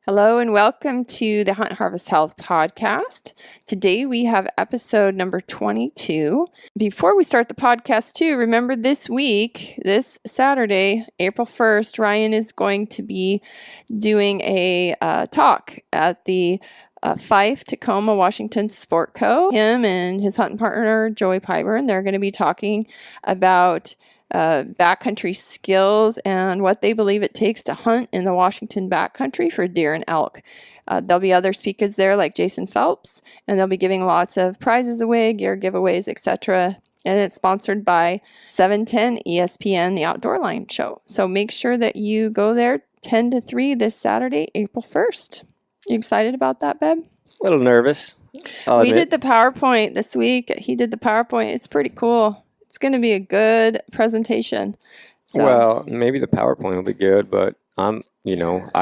Hello and welcome to the Hunt Harvest Health podcast. Today we have episode number 22. Before we start the podcast too, remember this week, this Saturday, April 1st, Ryan is going to be doing a talk at the Fife, Tacoma, Washington Sport Co. Him and his hunting partner, Joey Pyburn, they're going to be talking about backcountry skills and what they believe it takes to hunt in the Washington backcountry for deer and elk. There'll be other speakers there like Jason Phelps, and they'll be giving lots of prizes away, gear giveaways, etc. And it's sponsored by 710 ESPN, the Outdoor Line show. So make sure that you go there 10 to 3 this Saturday, April 1st. You excited about that, Beb? A little nervous. We did the PowerPoint this week. He did the PowerPoint. It's pretty cool. It's going to be a good presentation. So. Well, maybe the PowerPoint will be good, but I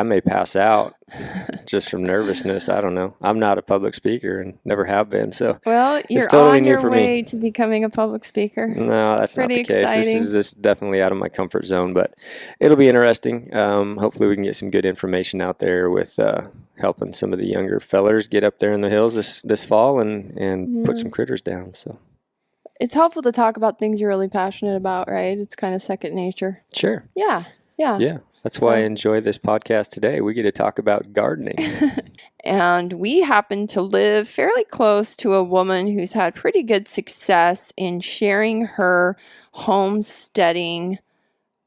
may pass out just from nervousness. I don't know. I'm not a public speaker and never have been. So well, you're totally on new your for way me. to becoming a public speaker. No, that's not the case. Exciting. This is just definitely out of my comfort zone, but it'll be interesting. Hopefully we can get some good information out there with helping some of the younger fellers get up there in the hills this fall and put some critters down. So. It's helpful to talk about things you're really passionate about, right? It's kind of second nature. Sure. Yeah. That's why I enjoy this podcast today. We get to talk about gardening. And we happen to live fairly close to a woman who's had pretty good success in sharing her homesteading,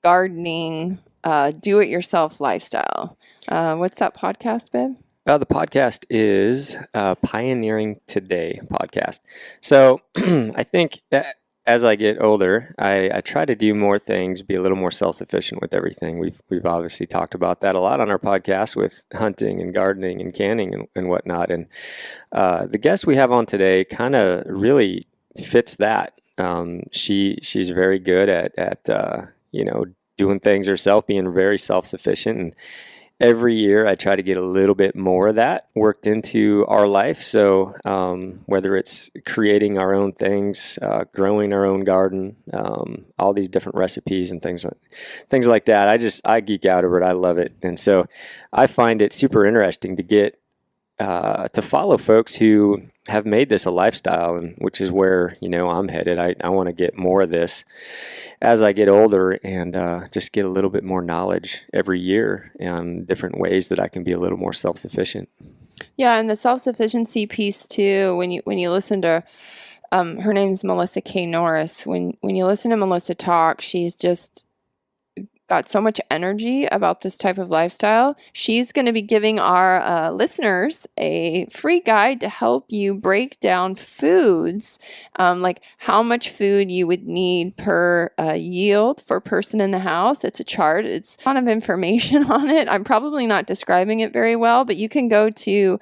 gardening, do-it-yourself lifestyle. What's that podcast, babe? The podcast is Pioneering Today podcast. So I think that as I get older, I try to do more things, be a little more self-sufficient with everything. We've obviously talked about that a lot on our podcast with hunting and gardening and canning and whatnot. And the guest we have on today kind of really fits that. She's very good at doing things herself, being very self-sufficient. And every year I try to get a little bit more of that worked into our life. So whether it's creating our own things, growing our own garden, all these different recipes and things like that, I geek out over it. I love it. And so I find it super interesting to get to follow folks who have made this a lifestyle, and which is where I'm headed. I want to get more of this as I get older and just get a little bit more knowledge every year and different ways that I can be a little more self-sufficient. Yeah, and the self-sufficiency piece too. When you listen to her name's Melissa K. Norris. When you listen to Melissa talk, she's just got so much energy about this type of lifestyle. She's going to be giving our listeners a free guide to help you break down foods, like how much food you would need per yield for person in the house. It's a chart. It's a ton of information on it. I'm probably not describing it very well, but you can go to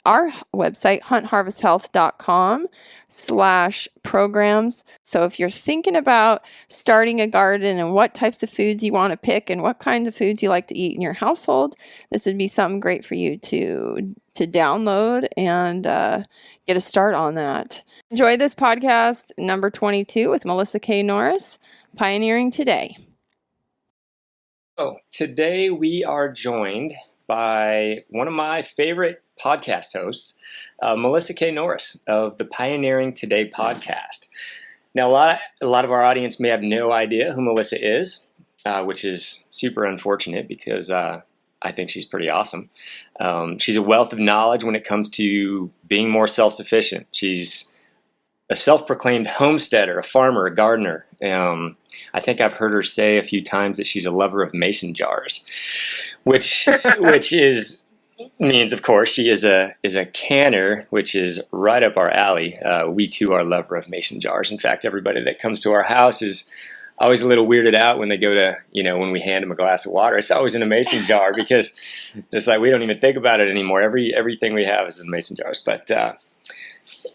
our website, huntharvesthealth.com/programs. So if you're thinking about starting a garden and what types of foods you want to pick and what kinds of foods you like to eat in your household, this would be something great for you to download and get a start on that. Enjoy this podcast number 22 with Melissa K. Norris, Pioneering Today. Oh, today we are joined by one of my favorite podcast hosts, Melissa K. Norris of the Pioneering Today podcast. Now, a lot of our audience may have no idea who Melissa is, which is super unfortunate because I think she's pretty awesome. She's a wealth of knowledge when it comes to being more self-sufficient. She's a self-proclaimed homesteader, a farmer, a gardener. I think I've heard her say a few times that she's a lover of mason jars, which means, of course, she is a canner, which is right up our alley. We too are a lover of mason jars. In fact, everybody that comes to our house is always a little weirded out when they go to, when we hand them a glass of water. It's always in a mason jar because just like we don't even think about it anymore. Everything we have is in mason jars. But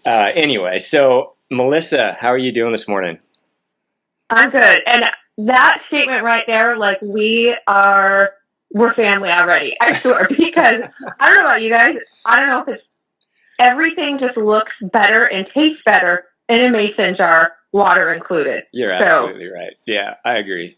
anyway, so Melissa, how are you doing this morning? I'm good. And that statement right there, like we're family already, I swear, because I don't know about you guys. I don't know if it's everything just looks better and tastes better in a mason jar water included. You're absolutely right. Yeah, I agree.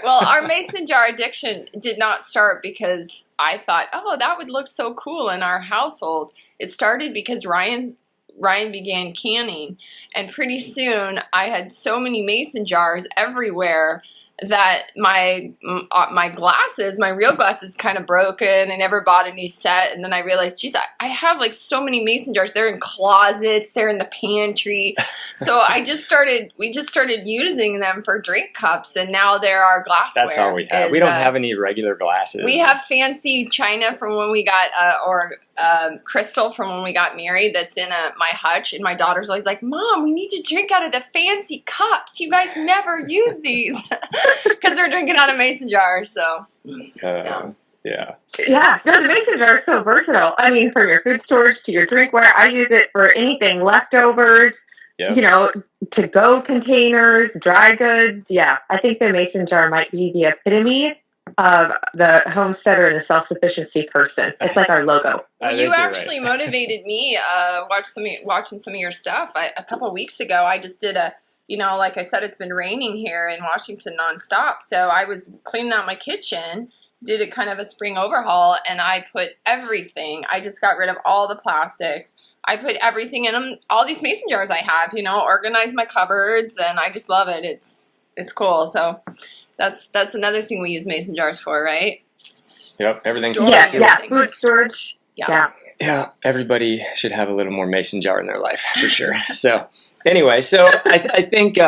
Well, our mason jar addiction did not start because I thought, oh, that would look so cool in our household. It started because Ryan began canning, and pretty soon I had so many mason jars everywhere that my real glasses kind of broken. I never bought a new set, and then I realized, geez, I have like so many mason jars. They're in closets, they're in the pantry. So we just started using them for drink cups, and now they're our glassware. That's all we have. We don't have any regular glasses. We have fancy china from when we got crystal from when we got married that's in my hutch, and my daughter's always like, Mom, we need to drink out of the fancy cups. You guys never use these. Because they're drinking out of mason jars, so. Yeah. Yeah, no, the mason jar is so versatile. I mean, from your food storage to your drinkware, I use it for anything, leftovers, to-go containers, dry goods. Yeah, I think the mason jar might be the epitome of the homesteader and the self-sufficiency person. It's like our logo. Well, you actually motivated me watching some of your stuff. A couple of weeks ago, I just did like I said, it's been raining here in Washington nonstop. So I was cleaning out my kitchen, did a kind of a spring overhaul, and I put everything. I just got rid of all the plastic. I put everything in them, all these mason jars I have, organized my cupboards, and I just love it. It's cool. So that's another thing we use mason jars for, right? Yep, everything's food storage. Yeah, everybody should have a little more mason jar in their life, for sure. So anyway, I think,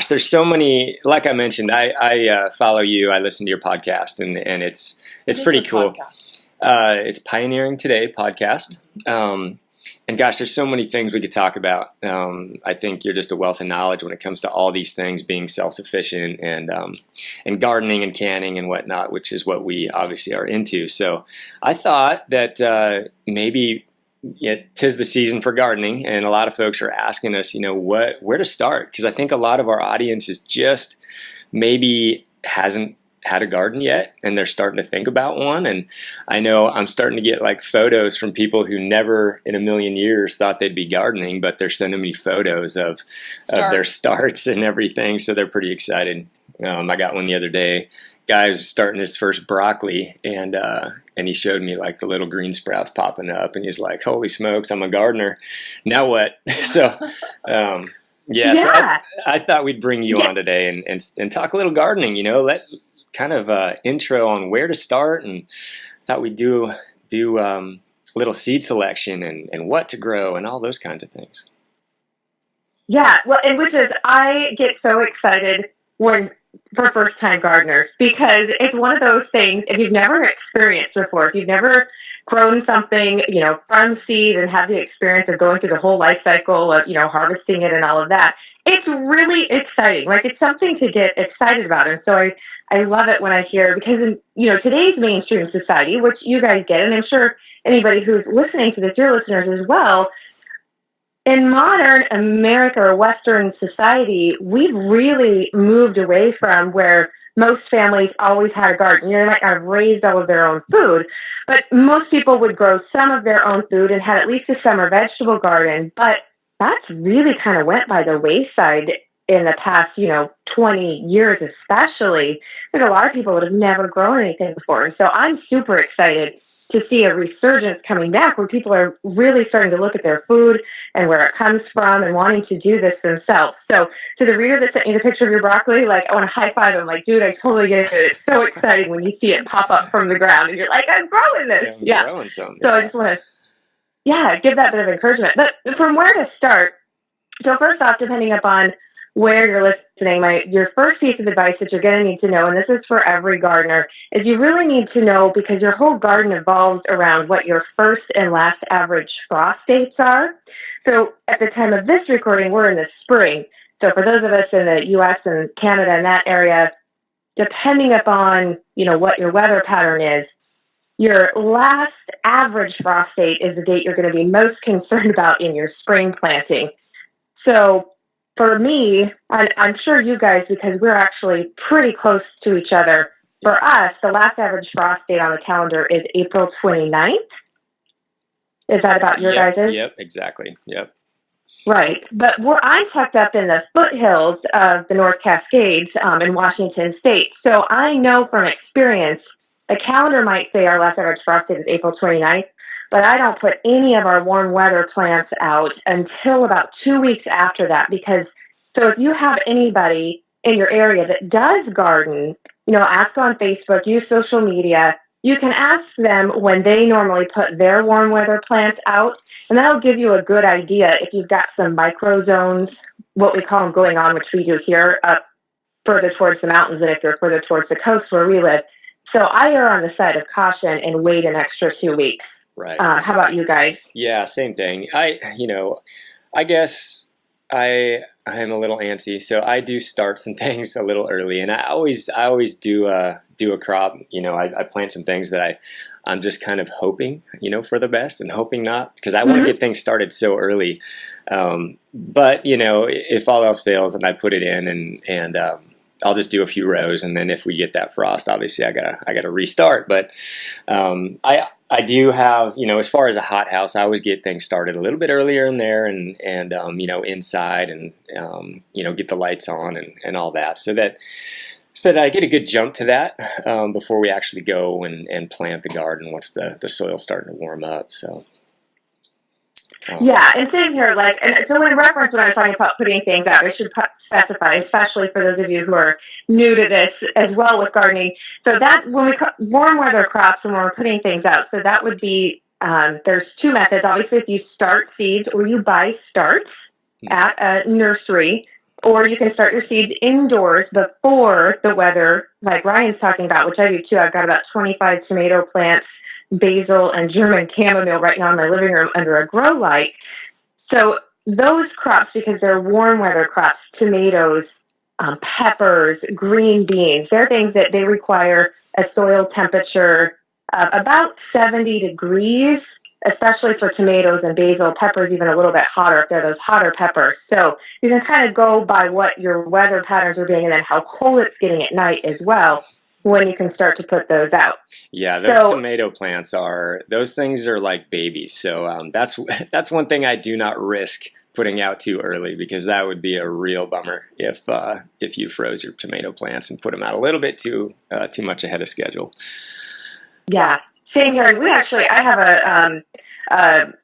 there's so many, like I mentioned, I follow you, I listen to your podcast, and it's pretty cool. It's Pioneering Today podcast. And gosh, there's so many things we could talk about. I think you're just a wealth of knowledge when it comes to all these things, being self-sufficient and gardening and canning and whatnot, which is what we obviously are into. So I thought that maybe 'tis the season for gardening, and a lot of folks are asking us, where to start, because I think a lot of our audience is just maybe hasn't had a garden yet, and they're starting to think about one. And I know I'm starting to get like photos from people who never in a million years thought they'd be gardening, but they're sending me photos of their starts and everything, so they're pretty excited. I got one the other day. Guy was starting his first broccoli, and he showed me like the little green sprouts popping up, and he's like, "Holy smokes, I'm a gardener. Now what?" So I thought we'd bring you on today and talk a little gardening. Let kind of intro on where to start, and thought we'd do a little seed selection and what to grow and all those kinds of things. Yeah, well, and which is, I get so excited for first-time gardeners, because it's one of those things, if you've never experienced before, if you've never grown something, from seed and have the experience of going through the whole life cycle of, harvesting it and all of that, it's really exciting. Like, it's something to get excited about. And so I love it when I hear, because in, today's mainstream society, which you guys get, and I'm sure anybody who's listening to this, your listeners as well, in modern America or Western society, we've really moved away from where most families always had a garden. They might not have raised all of their own food, but most people would grow some of their own food and had at least a summer vegetable garden. But that's really kind of went by the wayside in the past, 20 years especially. There's a lot of people that have never grown anything before. And so I'm super excited to see a resurgence coming back where people are really starting to look at their food and where it comes from and wanting to do this themselves. So to the reader that sent you the picture of your broccoli, like, I want to high five them, like, dude, I totally get it. It's so exciting when you see it pop up from the ground and you're like, I'm growing this. Yeah, growing some. So I just want to, give that bit of encouragement. But from where to start, so first off, depending upon where you're listening, your first piece of advice that you're going to need to know, and this is for every gardener, is you really need to know, because your whole garden evolves around what your first and last average frost dates are. So at the time of this recording, we're in the spring. So for those of us in the U.S. and Canada and that area, depending upon, what your weather pattern is, your last average frost date is the date you're going to be most concerned about in your spring planting. So for me, I'm sure you guys, because we're actually pretty close to each other, for us, the last average frost date on the calendar is April 29th. Is that about your guys'? Yep, exactly. Yep. Right. But I'm tucked up in the foothills of the North Cascades in Washington State. So I know from experience, the calendar might say our last average frost date is April 29th, but I don't put any of our warm weather plants out until about 2 weeks after that. Because, so if you have anybody in your area that does garden, ask on Facebook, use social media. You can ask them when they normally put their warm weather plants out, and that'll give you a good idea if you've got some microzones, what we call them, going on, which we do here up further towards the mountains, and if you're further towards the coast where we live. So I err on the side of caution and wait an extra 2 weeks. Right. How about you guys? Yeah, same thing. I guess I'm a little antsy, so I do start some things a little early, and I always do a crop. I plant some things that I'm just kind of hoping, for the best, and hoping not, because I want to get things started so early. But if all else fails, and I put it in, and I'll just do a few rows, and then if we get that frost, obviously I gotta restart. But I do have, as far as a hothouse, I always get things started a little bit earlier in there, and inside, and get the lights on and all that, so that I get a good jump to that before we actually go and plant the garden once the soil's starting to warm up. So. Yeah, and sitting here, and so in reference when I was talking about putting things out, I should specify, especially for those of you who are new to this as well with gardening. So that when we warm weather crops and when we're putting things out, so that would be there's two methods. Obviously, if you start seeds or you buy starts at a nursery, or you can start your seeds indoors before the weather, like Ryan's talking about, which I do too. I've got about 25 tomato plants, basil, and German chamomile right now in my living room under a grow light. So those crops, because they're warm weather crops, tomatoes, peppers, green beans, they're things that they require a soil temperature of about 70 degrees, especially for tomatoes and basil. Peppers even a little bit hotter if they're those hotter peppers. So you can kind of go by what your weather patterns are doing and then how cold it's getting at night as well, when you can start to put those out. Yeah, those tomato plants those things are like babies. So that's one thing I do not risk putting out too early, because that would be a real bummer if you froze your tomato plants and put them out a little bit too much ahead of schedule. Yeah, same here. I have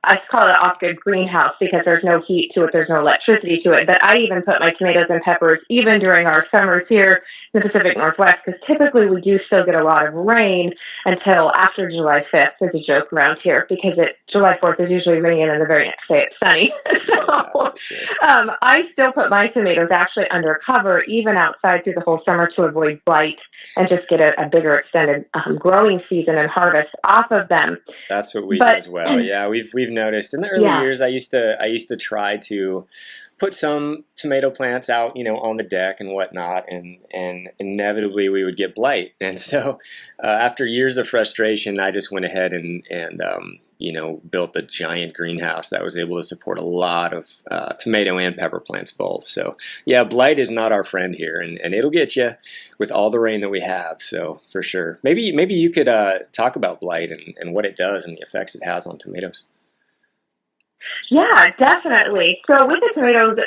I call it an off-grid greenhouse because there's no heat to it, there's no electricity to it, but I even put my tomatoes and peppers even during our summers here in the Pacific Northwest, because typically we do still get a lot of rain until after July 5th. There's a joke around here, because July 4th is usually raining and the very next day it's sunny. I still put my tomatoes actually under cover, even outside through the whole summer, to avoid blight and just get a bigger extended growing season and harvest off of them. That's what we do as well. Yeah, we've noticed in the early years. I used to try to put some tomato plants out, on the deck and whatnot, and inevitably we would get blight. And so after years of frustration, I just went ahead and built a giant greenhouse that was able to support a lot of tomato and pepper plants both. So yeah, blight is not our friend here, and it'll get you with all the rain that we have. So for sure, maybe you could talk about blight and what it does and the effects it has on tomatoes. Yeah, definitely. So with the tomatoes,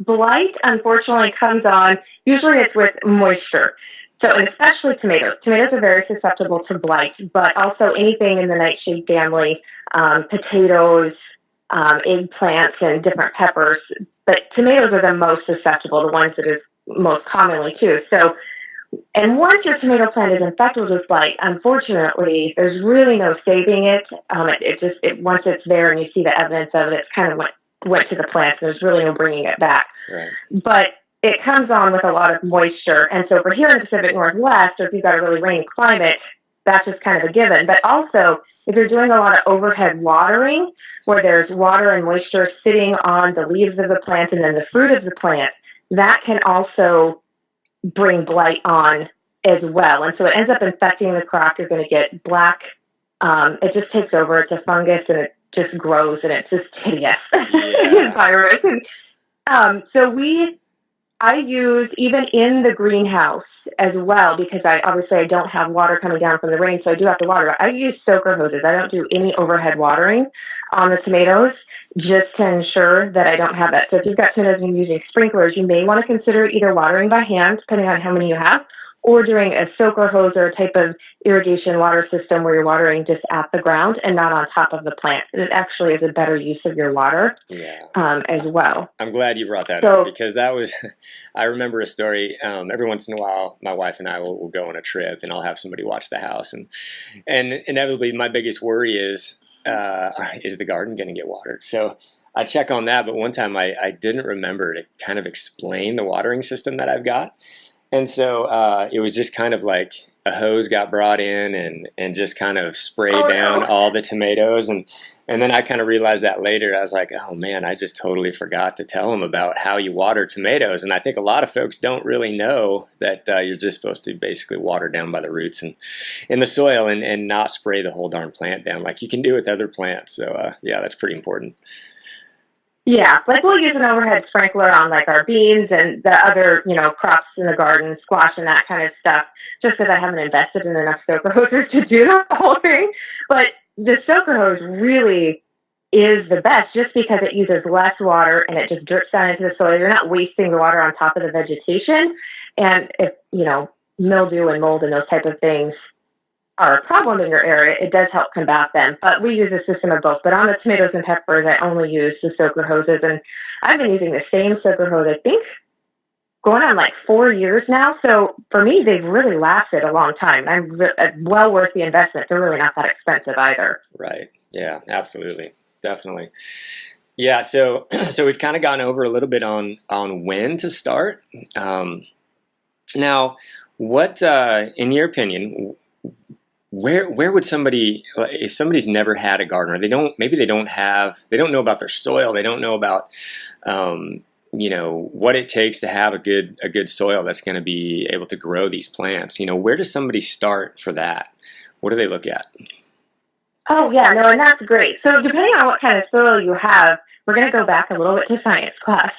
blight unfortunately comes on, usually it's with moisture. So, and especially tomatoes. Tomatoes are very susceptible to blight, but also anything in the nightshade family, potatoes, eggplants, and different peppers. But tomatoes are the most susceptible, the ones that is most commonly too. So, and once your tomato plant is infected with blight, unfortunately, there's really no saving it. Once it's there and you see the evidence of it, it's kind of went to the plant. So there's really no bringing it back. Right. But it comes on with a lot of moisture. And so for here in the Pacific Northwest, or if you've got a really rainy climate, that's just kind of a given. But also, if you're doing a lot of overhead watering, where there's water and moisture sitting on the leaves of the plant and then the fruit of the plant, that can also bring blight on as well. And so it ends up infecting the crop. You're going to get black. It just takes over. It's a fungus, and it just grows, and it's just hideous. Yeah. Virus. And, I use, even in the greenhouse as well, because I don't have water coming down from the rain, so I do have to water. I use soaker hoses. I don't do any overhead watering on the tomatoes, just to ensure that I don't have that. So if you've got tomatoes and you're using sprinklers, you may want to consider either watering by hand, depending on how many you have, or doing a soaker hose or a type of irrigation water system where you're watering just at the ground and not on top of the plant. It actually is a better use of your water as well. I'm glad you brought that up, because that was, I remember a story. Every once in a while, my wife and I will go on a trip and I'll have somebody watch the house. And inevitably, my biggest worry is the garden going to get watered? So I check on that. But one time I didn't remember to kind of explain the watering system that I've got. And so it was just kind of like a hose got brought in and just kind of sprayed down all the tomatoes. And then I kind of realized that later. I was like, oh man, I just totally forgot to tell them about how you water tomatoes. And I think a lot of folks don't really know that you're just supposed to basically water down by the roots and in the soil and not spray the whole darn plant down like you can do with other plants. So yeah, that's pretty important. Yeah, like we'll use an overhead sprinkler on like our beans and the other, crops in the garden, squash and that kind of stuff, just because I haven't invested in enough soaker hoses to do the whole thing. But the soaker hose really is the best just because it uses less water and it just drips down into the soil. You're not wasting the water on top of the vegetation. And if, mildew and mold and those type of things are a problem in your area, it does help combat them. But we use a system of both. But on the tomatoes and peppers, I only use the soaker hoses. And I've been using the same soaker hose, I think, going on like 4 years now. So for me, they've really lasted a long time. I'm well worth the investment. They're really not that expensive either. Right. Yeah, absolutely. Definitely. Yeah. So we've kind of gone over a little bit on when to start. Now, what, in your opinion, where would somebody, if somebody's never had a garden, or they don't know about their soil, they don't know about, what it takes to have a good soil that's going to be able to grow these plants. Where does somebody start for that? What do they look at? Oh, yeah, no, and that's great. So depending on what kind of soil you have, we're going to go back a little bit to science class,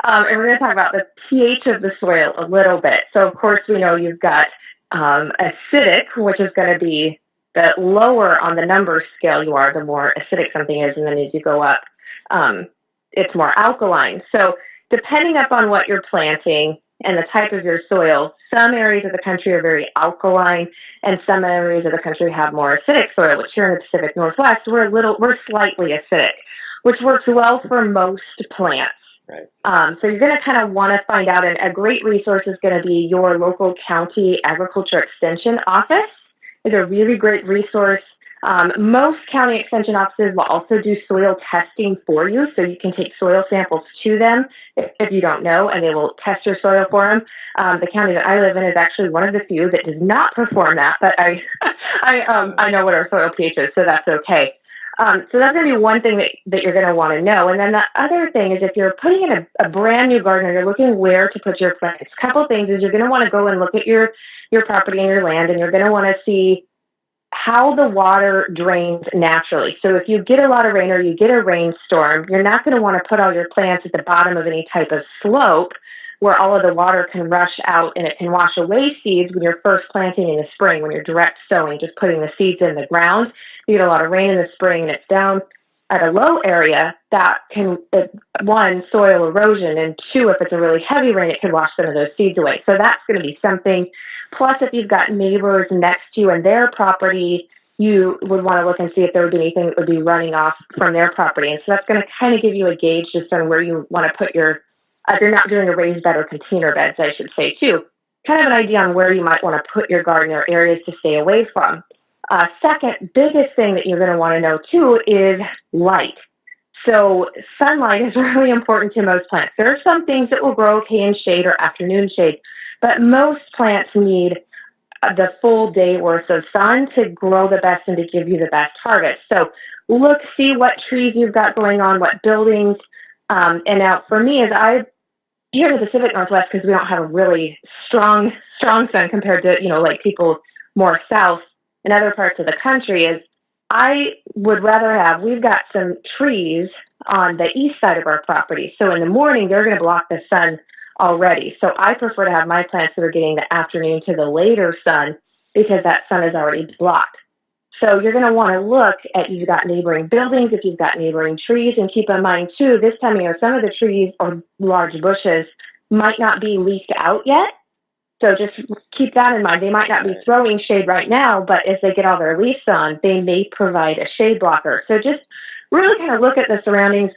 and we're going to talk about the pH of the soil a little bit. So, of course, we know you've got acidic, which is going to be the lower on the number scale you are, the more acidic something is, and then as you go up, it's more alkaline. So depending upon what you're planting and the type of your soil, some areas of the country are very alkaline, and some areas of the country have more acidic soil, which here in the Pacific Northwest, we're slightly acidic, which works well for most plants. Right. So you're going to kind of want to find out, and a great resource is going to be your local county agriculture extension office. It's a really great resource. Most county extension offices will also do soil testing for you, so you can take soil samples to them if you don't know, and they will test your soil for them. The county that I live in is actually one of the few that does not perform that, but I know what our soil pH is, so that's okay. So that's going to be one thing that you're going to want to know. And then the other thing is if you're putting in a brand new garden, you're looking where to put your plants. A couple things is you're going to want to go and look at your property and your land, and you're going to want to see how the water drains naturally. So if you get a lot of rain or you get a rainstorm, you're not going to want to put all your plants at the bottom of any type of slope where all of the water can rush out and it can wash away seeds when you're first planting in the spring, when you're direct sowing, just putting the seeds in the ground. You get a lot of rain in the spring and it's down at a low area, that can, one, soil erosion, and two, if it's a really heavy rain, it can wash some of those seeds away. So that's going to be something. Plus, if you've got neighbors next to you and their property, you would want to look and see if there would be anything that would be running off from their property. And so that's going to kind of give you a gauge just on where you want to put your, if you're not doing a raised bed or container beds, I should say, too, kind of an idea on where you might want to put your garden or areas to stay away from. Second biggest thing that you're going to want to know, too, is light. So sunlight is really important to most plants. There are some things that will grow okay in shade or afternoon shade, but most plants need the full day worth of sun to grow the best and to give you the best harvest. So look, see what trees you've got going on, what buildings. And now for me, as I here in the Pacific Northwest, because we don't have a really strong sun compared to, like people more south in other parts of the country, is I would rather have, we've got some trees on the east side of our property. So in the morning, they're going to block the sun already. So I prefer to have my plants that are getting the afternoon to the later sun because that sun is already blocked. So you're going to want to look at, you've got neighboring buildings, if you've got neighboring trees, and keep in mind too, this time of year, some of the trees or large bushes might not be leafed out yet. So just keep that in mind. They might not be throwing shade right now, but as they get all their leaves on, they may provide a shade blocker. So just really kind of look at the surroundings,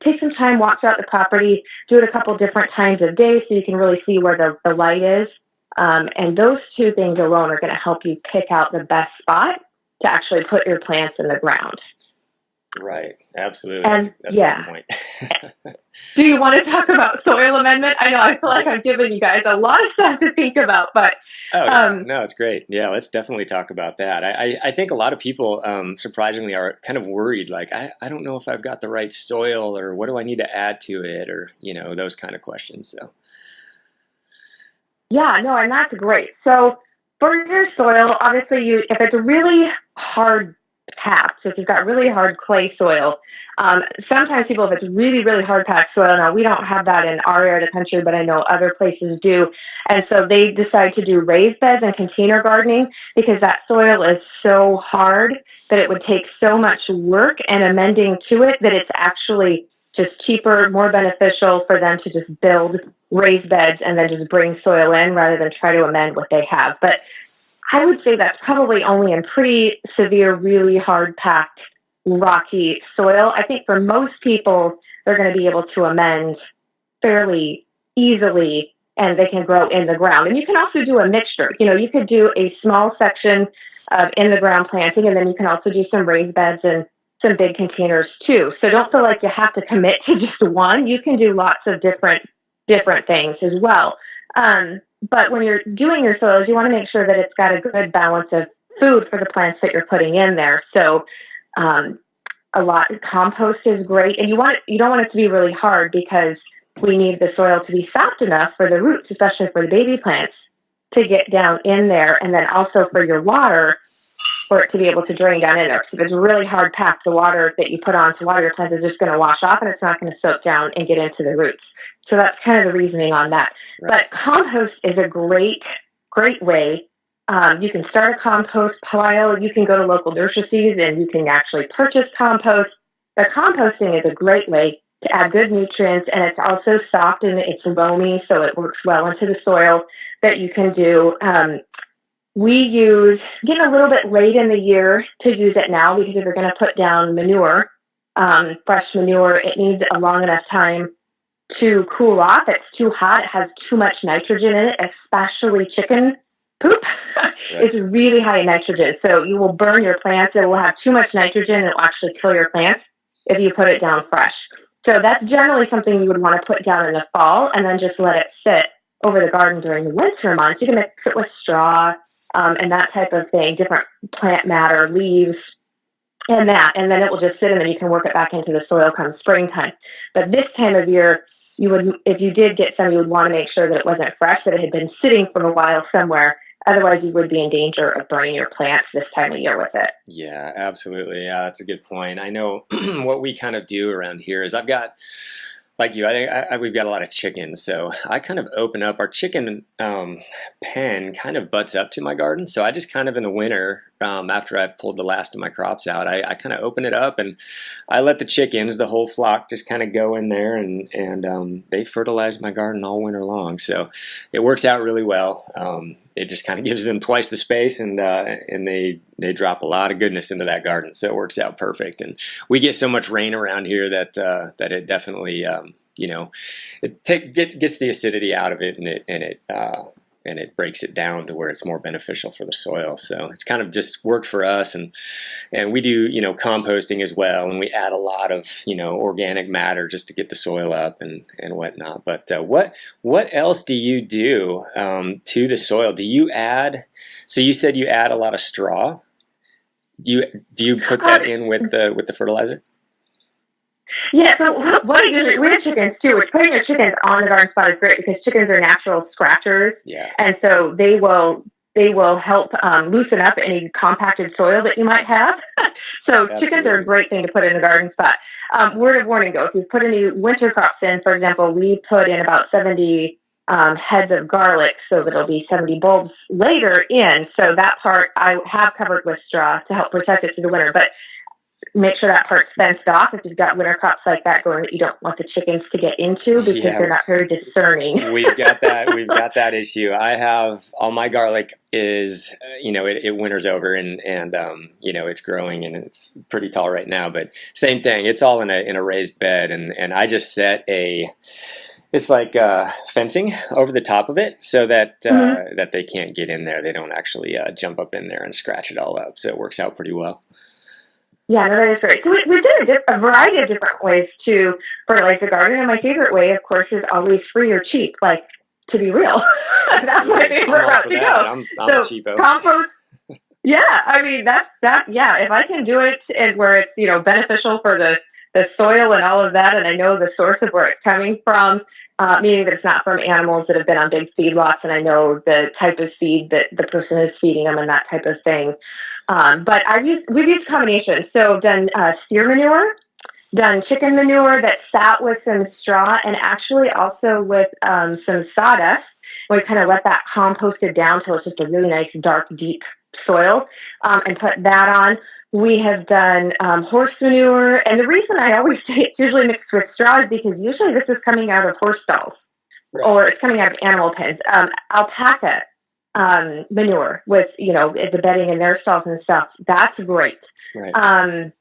take some time, walk throughout the property, do it a couple different times of day so you can really see where the light is. And those two things alone are going to help you pick out the best spot to actually put your plants in the ground. Right. Absolutely. And that's a good point. Do you want to talk about soil amendment? I know I feel like I'm giving you guys a lot of stuff to think about, but no, it's great. Yeah, let's definitely talk about that. I think a lot of people surprisingly are kind of worried, like I don't know if I've got the right soil, or what do I need to add to it, or those kind of questions. So yeah, no, and that's great. So for your soil, obviously if it's a really hard packed, so if you've got really hard clay soil, sometimes people, if it's really, really hard packed soil, now we don't have that in our area of the country, but I know other places do. And so they decide to do raised beds and container gardening because that soil is so hard that it would take so much work and amending to it that it's actually just cheaper, more beneficial for them to just build raised beds and then just bring soil in rather than try to amend what they have. But I would say that's probably only in pretty severe, really hard-packed, rocky soil. I think for most people, they're going to be able to amend fairly easily, and they can grow in the ground. And you can also do a mixture. You could do a small section of in-the-ground planting, and then you can also do some raised beds and some big containers too. So don't feel like you have to commit to just one. You can do lots of different things as well. But when you're doing your soils, you want to make sure that it's got a good balance of food for the plants that you're putting in there. So compost is great, and you don't want it to be really hard because we need the soil to be soft enough for the roots, especially for the baby plants, to get down in there, and then also for your water, for it to be able to drain down in there. So if it's really hard packed, the water that you put on to water your plants is just going to wash off, and it's not going to soak down and get into the roots. So that's kind of the reasoning on that. Right. But compost is a great way. You can start a compost pile. You can go to local nurseries and you can actually purchase compost. The composting is a great way to add good nutrients, and it's also soft and it's loamy, so it works well into the soil that you can do. Getting a little bit late in the year to use it now, because if you're going to put down manure, fresh manure, it needs a long enough time to cool off. It's too hot. It has too much nitrogen in it, especially chicken poop. Right. It's really high in nitrogen. So you will burn your plants. It will have too much nitrogen. And it will actually kill your plants if you put it down fresh. So that's generally something you would want to put down in the fall and then just let it sit over the garden during the winter months. You can mix it with straw and that type of thing, different plant matter, leaves, and then it will just sit, and then you can work it back into the soil come springtime. But this time of year, if you did get some, you would want to make sure that it wasn't fresh, that it had been sitting for a while somewhere. Otherwise, you would be in danger of burning your plants this time of year with it. Yeah, absolutely. Yeah, that's a good point. I know what we kind of do around here is I've got, like you, we've got a lot of chickens, so I kind of open up our chicken pen kind of butts up to my garden. So I just kind of in the winter, after I pulled the last of my crops out, I kind of open it up and I let the chickens, the whole flock, just kind of go in there and they fertilize my garden all winter long. So it works out really well. It just kind of gives them twice the space, and they drop a lot of goodness into that garden. So it works out perfect. And we get so much rain around here that it definitely it gets the acidity out of it, and it breaks it down to where it's more beneficial for the soil. So it's kind of just worked for us, and we do composting as well, and we add a lot of organic matter just to get the soil up and whatnot. But what else do you do to the soil? Do you add? So you said you add a lot of straw. Do you put that in with the fertilizer? Yeah, so what I usually with chickens too, which putting your chickens on the garden spot is great because chickens are natural scratchers. Yeah. And so they will help loosen up any compacted soil that you might have. So Absolutely. Chickens are a great thing to put in the garden spot. Word of warning though, if you put any winter crops in, for example, we put in about 70 heads of garlic, so that it'll be 70 bulbs later in. So that part I have covered with straw to help protect it through the winter. But make sure that part's fenced off if you've got winter crops like that going that you don't want the chickens to get into, because they're not very discerning. We've got that issue. I have all my garlic is, it winters over and it's growing and it's pretty tall right now, but same thing. It's all in a raised bed, and I just set it's like fencing over the top of it so that that they can't get in there. They don't actually jump up in there and scratch it all up. So it works out pretty well. Yeah, no, that is great. So we did a variety of different ways to fertilize the garden, and my favorite way, of course, is always free or cheap. Like, to be real, that's my favorite route to go. I'm a cheapo. Compost. Yeah, I mean that. Yeah, if I can do it and where it's beneficial for the soil and all of that, and I know the source of where it's coming from, meaning that it's not from animals that have been on big feedlots, and I know the type of feed that the person is feeding them and that type of thing. But we've used combinations. So done steer manure, done chicken manure that sat with some straw, and actually also with some sawdust. We kind of let that composted down till it's just a really nice, dark, deep soil, and put that on. We have done horse manure, and the reason I always say it's usually mixed with straw is because usually this is coming out of horse stalls, or it's coming out of animal pens. Alpaca manure with the bedding in their stalls and stuff. That's great. Right.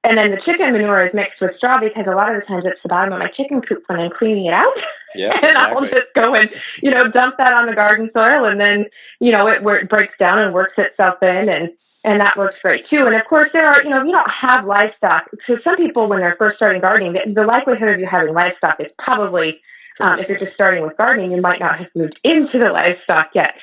And then the chicken manure is mixed with straw because a lot of the times it's the bottom of my chicken coop when I'm cleaning it out. Yeah, and exactly. I'll just go and dump that on the garden soil, and then it breaks down and works itself in, and that works great too. And of course there are, if you don't have livestock, so some people when they're first starting gardening, the likelihood of you having livestock is probably, if you're just starting with gardening, you might not have moved into the livestock yet.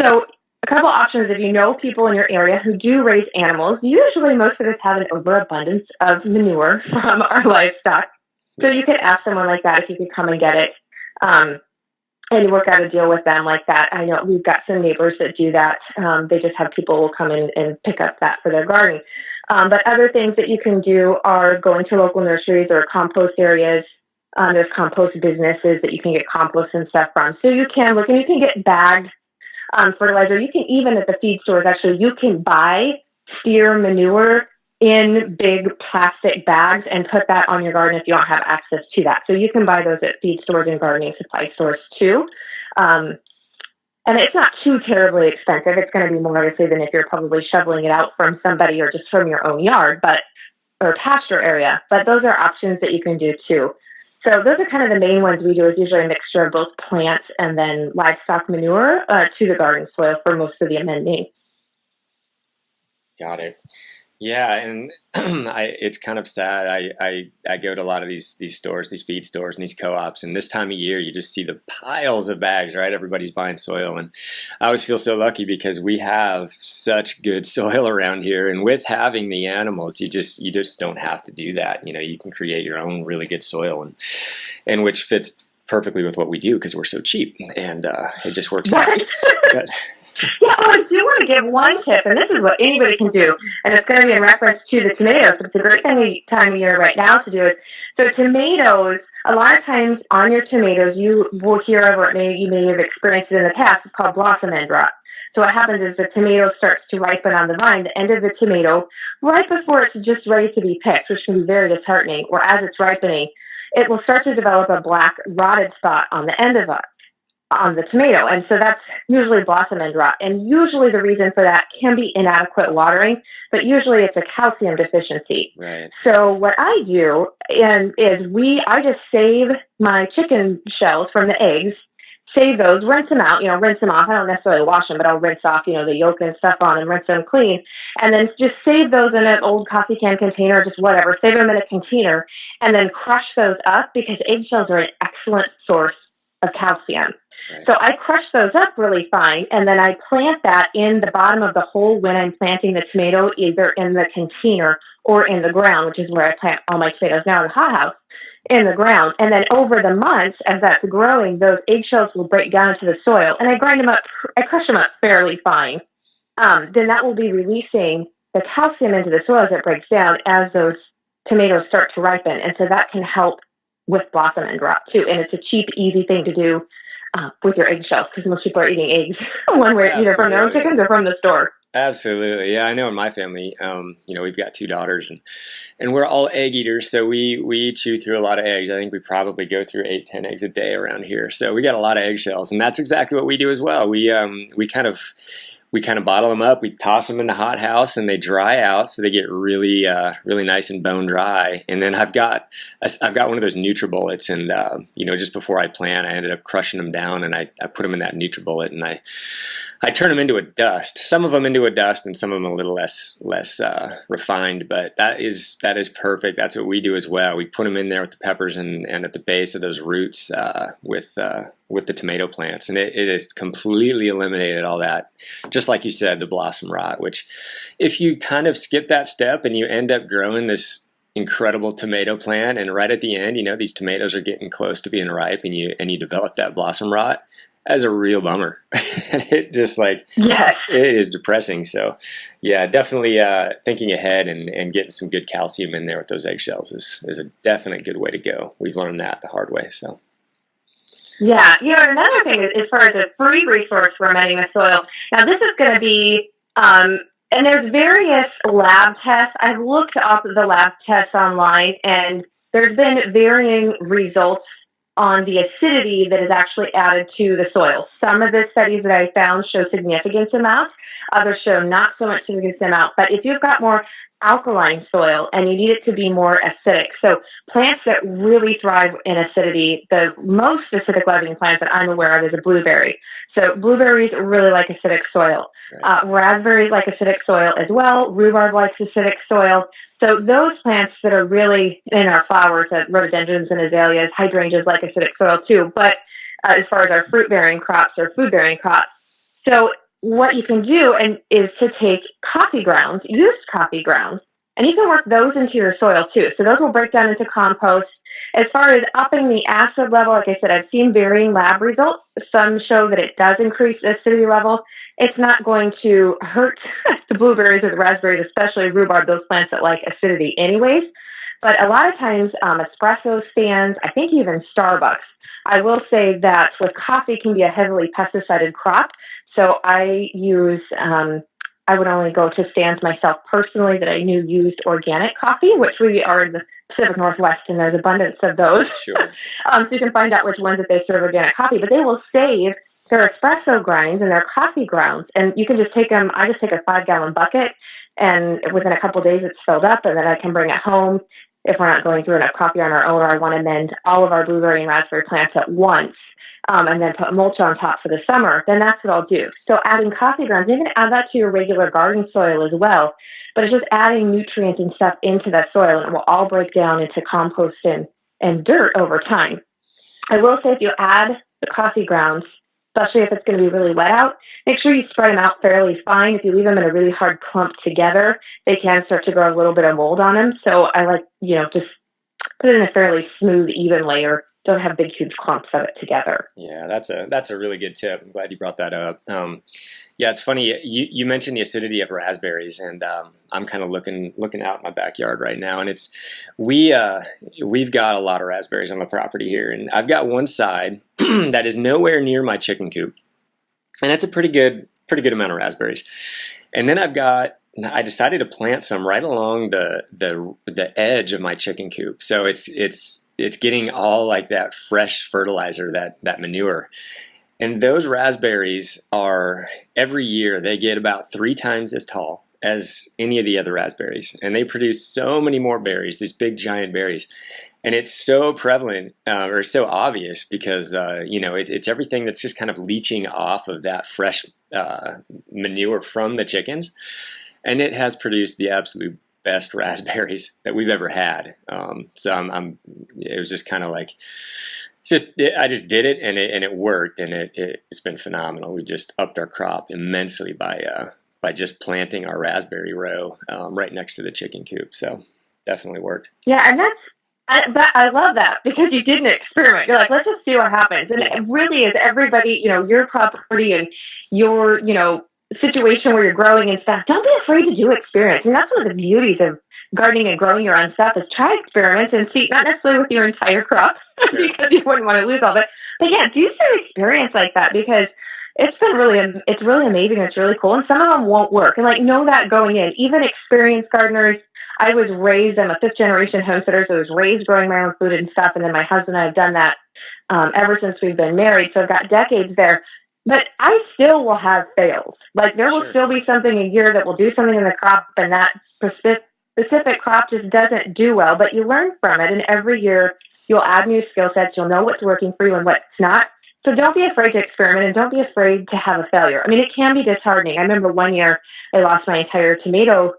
So a couple options, if you know people in your area who do raise animals, usually most of us have an overabundance of manure from our livestock. So you could ask someone like that if you could come and get it, and work out a deal with them like that. I know we've got some neighbors that do that. They just have people come in and pick up that for their garden. But other things that you can do are going to local nurseries or compost areas. There's compost businesses that you can get compost and stuff from. So you can look, and you can get bagged fertilizer. You can even at the feed stores, actually, you can buy steer manure in big plastic bags and put that on your garden if you don't have access to that. So you can buy those at feed stores and gardening supply stores too. And it's not too terribly expensive. It's going to be more obviously than if you're probably shoveling it out from somebody or just from your own yard, or pasture area. But those are options that you can do too. So those are kind of the main ones we do, is usually a mixture of both plants and then livestock manure to the garden soil for most of the amending. Got it. Yeah, and it's kind of sad. I go to a lot of these stores, these feed stores and these co-ops, and this time of year you just see the piles of bags, right? Everybody's buying soil, and I always feel so lucky because we have such good soil around here, and with having the animals, you just don't have to do that. You can create your own really good soil, and which fits perfectly with what we do because we're so cheap, and it just works out. But, yeah, well, I do want to give one tip, and this is what anybody can do, and it's going to be in reference to the tomatoes, but it's a great time of year right now to do it. So tomatoes, a lot of times on your tomatoes, you will hear of, or maybe you may have experienced it in the past, it's called blossom end rot. So what happens is the tomato starts to ripen on the vine, the end of the tomato, right before it's just ready to be picked, which can be very disheartening, or as it's ripening, it will start to develop a black rotted spot on the end of it, on the tomato. And so that's usually blossom end rot. And usually the reason for that can be inadequate watering, but usually it's a calcium deficiency. Right. So what I do is I just save my chicken shells from the eggs, save those, rinse them out, rinse them off. I don't necessarily wash them, but I'll rinse off, the yolk and stuff on and rinse them clean. And then just save those in an old coffee can container, just whatever, save them in a container, and then crush those up because eggshells are an excellent source of calcium. Right. So I crush those up really fine, and then I plant that in the bottom of the hole when I'm planting the tomato, either in the container or in the ground, which is where I plant all my tomatoes now in the hothouse, in the ground. And then over the months, as that's growing, those eggshells will break down into the soil, and I crush them up fairly fine. Then that will be releasing the calcium into the soil as it breaks down as those tomatoes start to ripen, and so that can help with blossom end rot too. And it's a cheap, easy thing to do. with your eggshells, because most people are eating eggs one way, either from their own chickens or from the store. Absolutely. Yeah, I know in my family, we've got 2 daughters and we're all egg eaters. So we chew through a lot of eggs. I think we probably go through 8-10 eggs a day around here. So we got a lot of eggshells, and that's exactly what we do as well. We kind of bottle them up. We toss them in the hot house, and they dry out, so they get really, really nice and bone dry. And then I've got one of those NutriBullets, and just before I plant, I ended up crushing them down, and I put them in that NutriBullet, and I turn them into a dust. Some of them into a dust, and some of them a little less refined. But that is perfect. That's what we do as well. We put them in there with the peppers and at the base of those roots with the tomato plants, and it has completely eliminated all that. Just like you said, the blossom rot. Which, if you kind of skip that step and you end up growing this incredible tomato plant, and right at the end, these tomatoes are getting close to being ripe, and you develop that blossom rot, that's a real bummer. And it just it is depressing. So yeah, definitely thinking ahead and getting some good calcium in there with those eggshells is a definite good way to go. We've learned that the hard way. So yeah, another thing is, as far as a free resource for amending the soil. Now this is going to be and there's various lab tests. I've looked up the lab tests online, and there's been varying results on the acidity that is actually added to the soil. Some of the studies that I found show significant amounts, others show not so much significant amount. But if you've got more alkaline soil and you need it to be more acidic, so plants that really thrive in acidity, the most acidic loving plant that I'm aware of is a blueberry. So blueberries really like acidic soil. Right. Raspberries like acidic soil as well. Rhubarb likes acidic soil. So those plants that are really in our flowers, rhododendrons and azaleas, hydrangeas like acidic soil too. But as far as our fruit-bearing crops or food-bearing crops, so what you can do is to take coffee grounds, used coffee grounds, and you can work those into your soil too. So those will break down into compost. As far as upping the acid level, like I said, I've seen varying lab results. Some show that it does increase the acidity level. It's not going to hurt the blueberries or the raspberries, especially rhubarb, those plants that like acidity anyways. But a lot of times, espresso stands, I think even Starbucks, I will say that with coffee can be a heavily pesticided crop. So I use, I would only go to stands myself personally that I knew used organic coffee, which we are in the Pacific Northwest, and there's abundance of those. Sure. So you can find out which ones that they serve organic coffee, but they will save their espresso grinds and their coffee grounds. And you can just take them, I just take a 5-gallon bucket, and within a couple of days it's filled up, and then I can bring it home if we're not going through enough coffee on our own, or I want to mend all of our blueberry and raspberry plants at once. And then put mulch on top for the summer, then that's what I'll do. So adding coffee grounds, you can add that to your regular garden soil as well, but it's just adding nutrients and stuff into that soil, and it will all break down into compost and dirt over time. I will say, if you add the coffee grounds, especially if it's going to be really wet out, make sure you spread them out fairly fine. If you leave them in a really hard clump together, they can start to grow a little bit of mold on them. So I like, just put it in a fairly smooth, even layer. Don't have big, huge clumps of it together. Yeah, that's a really good tip. I'm glad you brought that up. Yeah, it's funny. You mentioned the acidity of raspberries, and I'm kind of looking out in my backyard right now, and we've got a lot of raspberries on the property here, and I've got one side that is nowhere near my chicken coop, and that's a pretty good amount of raspberries. And then I decided to plant some right along the edge of my chicken coop, so it's getting all like that fresh fertilizer, that manure. And those raspberries are, every year, they get about 3 times as tall as any of the other raspberries. And they produce so many more berries, these big giant berries. And it's so prevalent, or so obvious, because, it's everything that's just kind of leaching off of that fresh manure from the chickens. And it has produced the absolute best raspberries that we've ever had. So it was just kind of like, I just did it, and it worked, and it's been phenomenal. We just upped our crop immensely by just planting our raspberry row right next to the chicken coop. So definitely worked. Yeah, and I love that, because you did an experiment. You're like, let's just see what happens. And it really is everybody, your property and your, situation where you're growing and stuff. Don't be afraid to do experiments. And that's one of the beauties of gardening and growing your own stuff, is try experiments and see, not necessarily with your entire crop, Sure. because you wouldn't want to lose all of it, But yeah, do some experience like that, because it's really amazing. It's really cool. And some of them won't work. And like, know that going in. Even experienced gardeners, I'm a fifth generation homesteader, so I was raised growing my own food and stuff. And then my husband and I have done that ever since we've been married. So I've got decades there. But I still will have fails. Like, there will still be something a year that will do something in the crop, and that specific crop just doesn't do well. But you learn from it, and every year you'll add new skill sets. You'll know what's working for you and what's not. So don't be afraid to experiment, and don't be afraid to have a failure. I mean, it can be disheartening. I remember one year I lost my entire tomato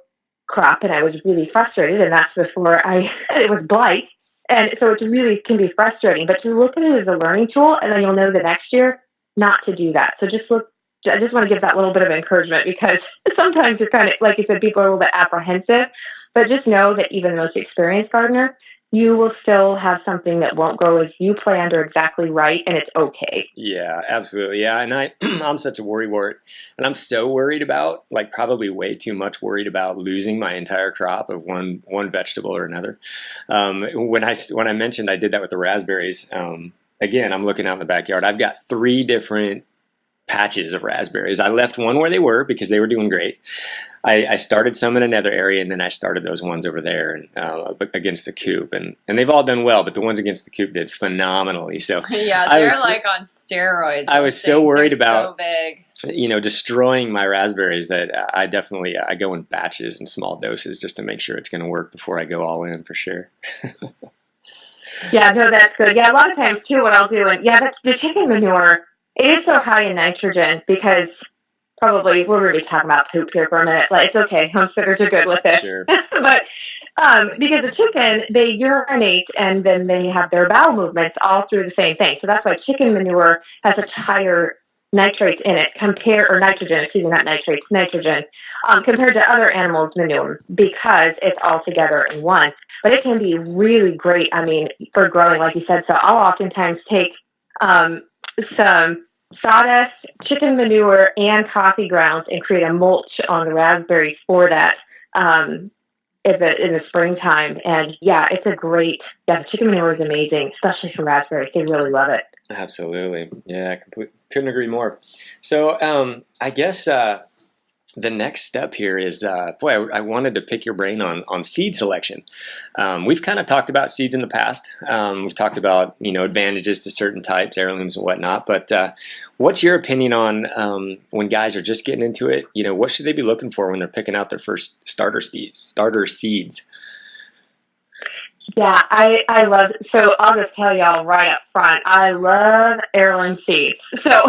crop, and I was really frustrated, and that's before it was blight. And so it really can be frustrating, but to look at it as a learning tool, and then you'll know the next year not to do that. So I just want to give that little bit of encouragement, because sometimes you're kind of, like you said, people are a little bit apprehensive, but just know that even the most experienced gardener, you will still have something that won't go as you planned or exactly right, and it's okay. Yeah, absolutely. Yeah, and I'm such a worrywart, and I'm so worried about, like, probably way too much worried about losing my entire crop of one vegetable or another. When I mentioned I did that with the raspberries, again, I'm looking out in the backyard. I've got 3 different patches of raspberries. I left one where they were because they were doing great. I started some in another area, and then I started those ones over there against the coop, and they've all done well, but the ones against the coop did phenomenally. So yeah, they're like on steroids. I was so worried about so big. Destroying my raspberries that I go in batches and small doses just to make sure it's going to work before I go all in, for sure. Yeah, no, that's good. Yeah, a lot of times too, what I'll do, and that's the chicken manure. It is so high in nitrogen, because probably we're really talking about poop here for a minute. Like, it's okay, homesteaders are good with it. Sure. But because the chicken, they urinate and then they have their bowel movements all through the same thing. So that's why chicken manure has such higher nitrates in it compared to other animals' manure, because it's all together in one. But it can be really great, I mean, for growing, like you said. So I'll oftentimes take some sawdust, chicken manure, and coffee grounds and create a mulch on the raspberries for that in the springtime. And yeah, it's the chicken manure is amazing, especially for raspberries. They really love it. Absolutely. Yeah, couldn't agree more. So I guess the next step here is, I wanted to pick your brain on seed selection. We've kind of talked about seeds in the past. We've talked about, advantages to certain types, heirlooms and whatnot, but what's your opinion on when guys are just getting into it? What should they be looking for when they're picking out their first starter seeds? Yeah, I love, so I'll just tell y'all right up front, I love heirloom seeds. So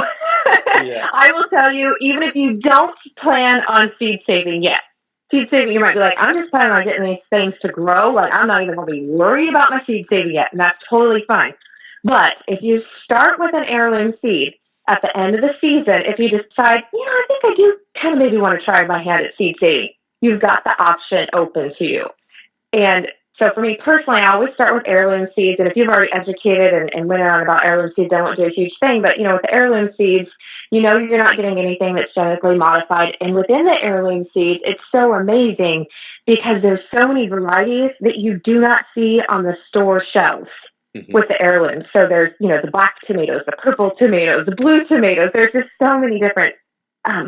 yeah. I will tell you, even if you don't plan on seed saving yet, you might be like, I'm just planning on getting these things to grow. Like, I'm not even going to be worried about my seed saving yet, and that's totally fine. But if you start with an heirloom seed at the end of the season, if you decide, I think I do kind of maybe want to try my hand at seed saving, you've got the option open to you. And so for me personally, I always start with heirloom seeds. And if you've already educated and went on about heirloom seeds, I won't do a huge thing. But, with the heirloom seeds, you're not getting anything that's genetically modified. And within the heirloom seeds, it's so amazing because there's so many varieties that you do not see on the store shelves with the heirlooms. So there's, the black tomatoes, the purple tomatoes, the blue tomatoes. There's just so many different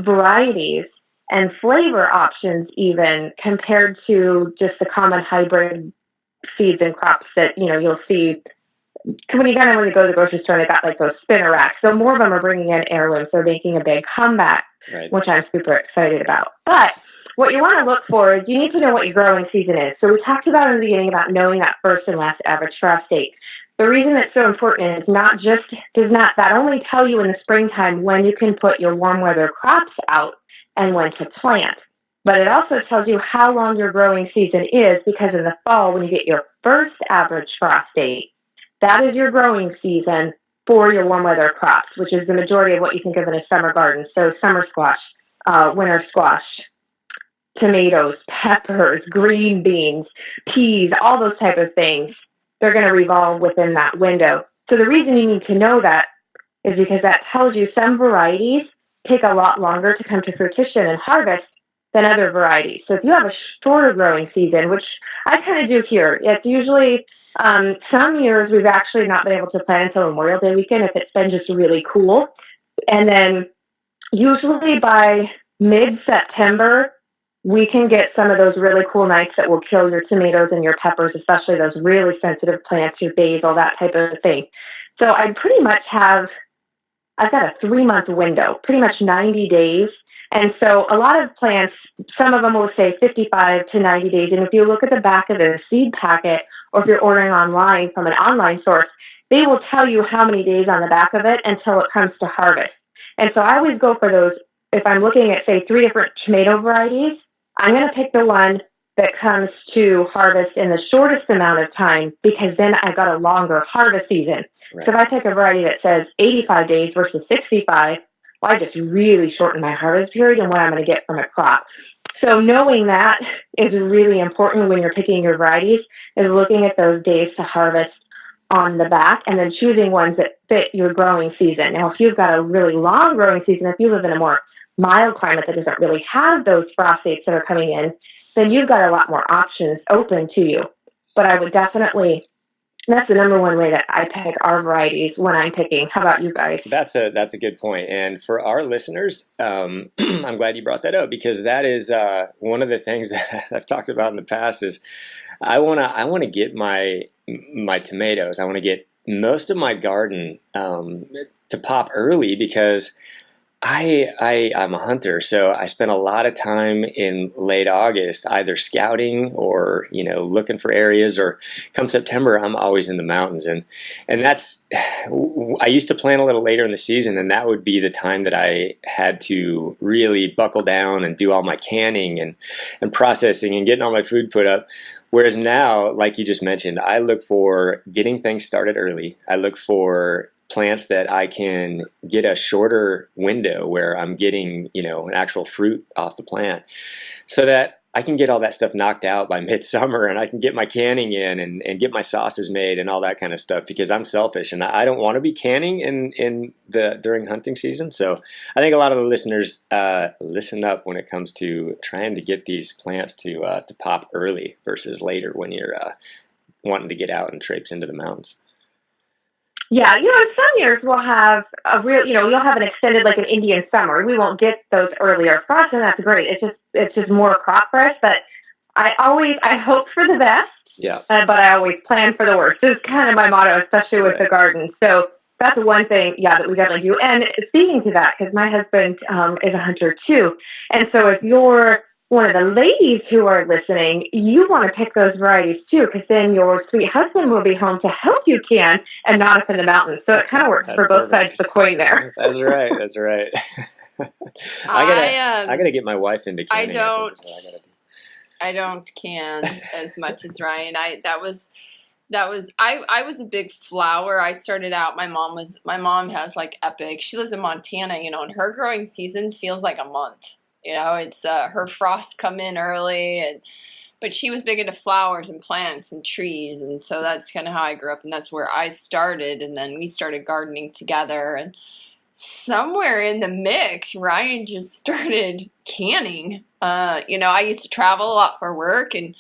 varieties and flavor options, even compared to just the common hybrid seeds and crops that, you'll see when you go to the grocery store. They've got like those spinner racks. So more of them are bringing in heirlooms. They're making a big comeback, right, which I'm super excited about. But what you want to look for is you need to know what your growing season is. So we talked about in the beginning about knowing that first and last average frost date. The reason it's so important is does not only tell you in the springtime when you can put your warm weather crops out and when to plant, but it also tells you how long your growing season is, because in the fall, when you get your first average frost date, that is your growing season for your warm weather crops, which is the majority of what you think of in a summer garden. So summer squash, winter squash, tomatoes, peppers, green beans, peas, all those type of things, they're going to revolve within that window. So the reason you need to know that is because that tells you some varieties take a lot longer to come to fruition and harvest than other varieties. So if you have a shorter growing season, which I kind of do here, it's usually Some years we've actually not been able to plant until Memorial Day weekend if it's been just really cool. And then usually by mid-September, we can get some of those really cool nights that will kill your tomatoes and your peppers, especially those really sensitive plants, your basil, that type of thing. So I pretty much I've got a 3-month window, pretty much 90 days. And so a lot of plants, some of them will say 55 to 90 days. And if you look at the back of the seed packet, or if you're ordering online from an online source, they will tell you how many days on the back of it until it comes to harvest. And so I always go for those. If I'm looking at, say, 3 different tomato varieties, I'm going to pick the one that comes to harvest in the shortest amount of time, because then I've got a longer harvest season. Right. So if I take a variety that says 85 days versus 65, well, I just really shorten my harvest period and what I'm going to get from a crop. So knowing that is really important when you're picking your varieties, is looking at those days to harvest on the back and then choosing ones that fit your growing season. Now, if you've got a really long growing season, if you live in a more mild climate that doesn't really have those frost dates that are coming in, then you've got a lot more options open to you. But I would definitely, that's the number one way that I pick our varieties when I'm picking. How about you guys? That's a good point. And for our listeners, I'm glad you brought that up, because that is one of the things that I've talked about in the past is I want to get my tomatoes. I want to get most of my garden to pop early, because I'm a hunter, so I spend a lot of time in late August either scouting or looking for areas, or come September I'm always in the mountains, and that's, I used to plant a little later in the season, and that would be the time that I had to really buckle down and do all my canning and processing and getting all my food put up. Whereas now, like you just mentioned, I look for getting things started early. I look for plants that I can get a shorter window where I'm getting, an actual fruit off the plant, so that I can get all that stuff knocked out by midsummer, and I can get my canning in and get my sauces made and all that kind of stuff, because I'm selfish and I don't want to be canning during hunting season. So I think a lot of the listeners listen up when it comes to trying to get these plants to pop early versus later when you're wanting to get out and traipse into the mountains. Yeah, some years we'll have you'll have an extended, like an Indian summer. We won't get those earlier frosts, and that's great. It's just more crop fresh. But I hope for the best. Yeah. But I always plan for the worst. It's kind of my motto, especially with the garden. So that's one thing, that we definitely do. And speaking to that, because my husband is a hunter too, and so if you're one of the ladies who are listening, you want to pick those varieties too, because then your sweet husband will be home to help you can and not up in the mountains. So it kind of works for both sides of the coin there. That's right. I gotta get my wife into canning. I don't can as much as Ryan. I was a big flower. I started out, my mom has like epic. She lives in Montana, and her growing season feels like a month. It's her frosts come in early, but she was big into flowers and plants and trees, and so that's kind of how I grew up, and that's where I started, and then we started gardening together, and somewhere in the mix, Ryan just started canning. I used to travel a lot for work, and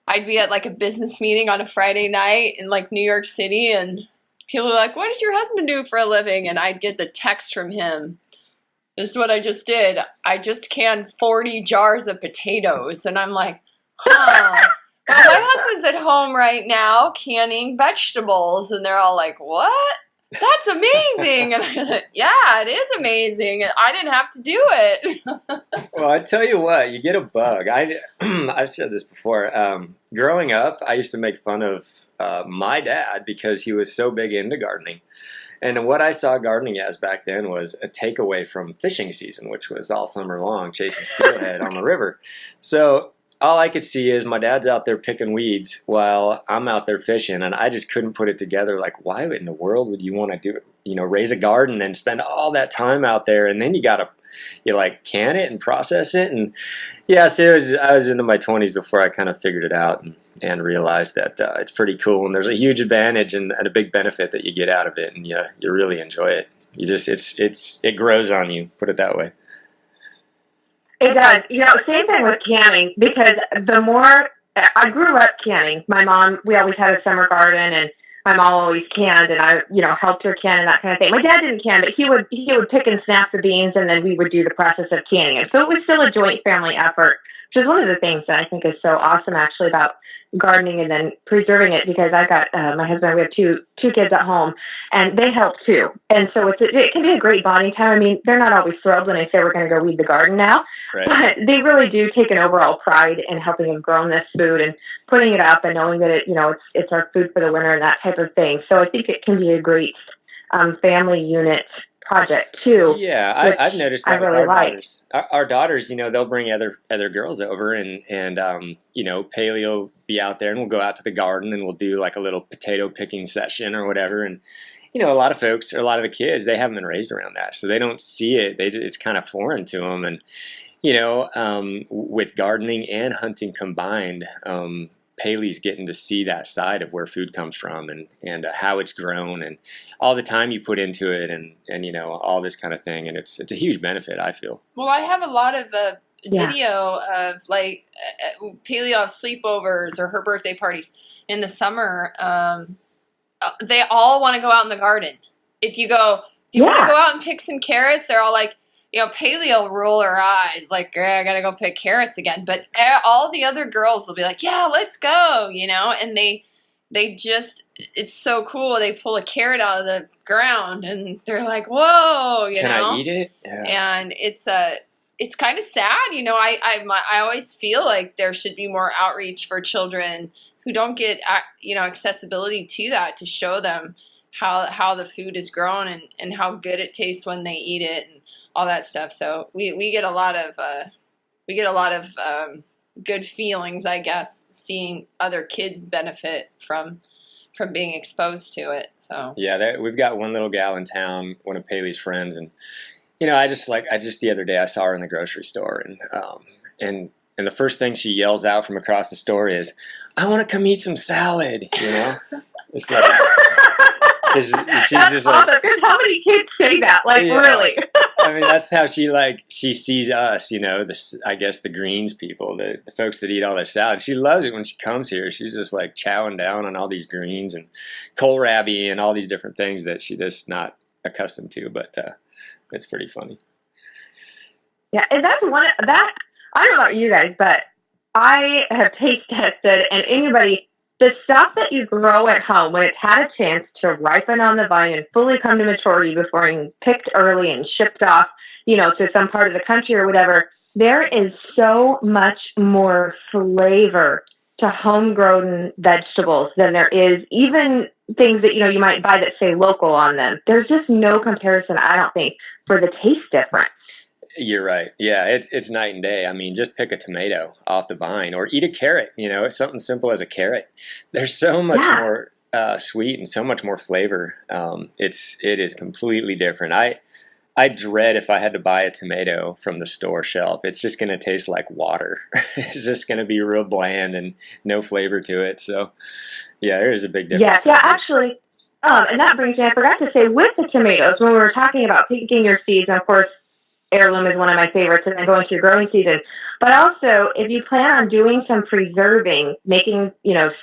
I'd be at like a business meeting on a Friday night in like New York City, and people were like, "What does your husband do for a living?" And I'd get the text from him. This is what I just did. I just canned 40 jars of potatoes. And I'm like, well, my husband's at home right now canning vegetables. And they're all like, what? That's amazing. And I'm like, yeah, it is amazing. And I didn't have to do it. Well, I tell you what, you get a bug. I've said this before. Growing up, I used to make fun of my dad because he was so big into gardening. And what I saw gardening as back then was a takeaway from fishing season, which was all summer long, chasing steelhead on the river. So all I could see is my dad's out there picking weeds while I'm out there fishing, and I just couldn't put it together. like, why in the world would you want to raise a garden and spend all that time out there, and then you can it and process it? And yes, I was into my 20s before I kind of figured it out and realized that it's pretty cool, and there's a huge advantage and a big benefit that you get out of it, and you really enjoy it. It grows on you, put it that way. It does. Same thing with canning, because the more I grew up canning. My mom, we always had a summer garden, and my mom always canned, and I, helped her can and that kind of thing. My dad didn't can, but he would pick and snap the beans, and then we would do the process of canning it. So it was still a joint family effort, which is one of the things that I think is so awesome, actually, about gardening and then preserving it, because I've got my husband, we have two kids at home, and they help too. And so it can be a great bonding time. I mean, they're not always thrilled when I say we're going to go weed the garden now, Right. but they really do take an overall pride in helping them grow this food and putting it up and knowing that it's our food for the winter and that type of thing. So I think it can be a great family unit project too. Yeah, I've noticed that with our daughters. Our daughters, they'll bring other girls over, and Paley will be out there, and we'll go out to the garden, and we'll do like a little potato picking session or whatever. And a lot of folks, or a lot of the kids, they haven't been raised around that, so they don't see it. It's kind of foreign to them. And with gardening and hunting combined, Paley's getting to see that side of where food comes from, and how it's grown, and all the time you put into it, and all this kind of thing. And it's a huge benefit, I feel. Well, I have a lot of video of like paleo sleepovers or her birthday parties in the summer. They all want to go out in the garden. If you go, do you want to go out and pick some carrots? They're all like, Paleo roll her eyes like, I gotta go pick carrots again. But all the other girls will be like, yeah, let's go, and they just, it's so cool. They pull a carrot out of the ground and they're like, whoa, Can I eat it? Yeah. And it's kind of sad, I always feel like there should be more outreach for children who don't get, accessibility to that, to show them how the food is grown and how good it tastes when they eat it and all that stuff. So we get a lot of good feelings, I guess, seeing other kids benefit from being exposed to it. So yeah, we've got one little gal in town, one of Paley's friends, and I just the other day I saw her in the grocery store, and the first thing she yells out from across the store is, "I want to come eat some salad." It's like, she's just like, how many kids say that? Like, really? I mean, that's how she sees us, I guess the greens people, the folks that eat all their salad. She loves it when she comes here. She's just like chowing down on all these greens and kohlrabi and all these different things that she's just not accustomed to, but it's pretty funny. Yeah, and that's I don't know about you guys, but I have taste tested, and the stuff that you grow at home, when it's had a chance to ripen on the vine and fully come to maturity before being picked early and shipped off, to some part of the country or whatever, there is so much more flavor to homegrown vegetables than there is even things that, you might buy that say local on them. There's just no comparison, I don't think, for the taste difference. You're right. Yeah, it's night and day. I mean, just pick a tomato off the vine or eat a carrot. It's something simple as a carrot. There's so much more sweet and so much more flavor. It is completely different. I dread if I had to buy a tomato from the store shelf. It's just going to taste like water. It's just going to be real bland and no flavor to it. So, yeah, there is a big difference. Yeah, actually, and that brings me, I forgot to say, with the tomatoes, when we were talking about picking your seeds, and of course, Heirloom is one of my favorites, and then going through growing season. But also, if you plan on doing some preserving, making,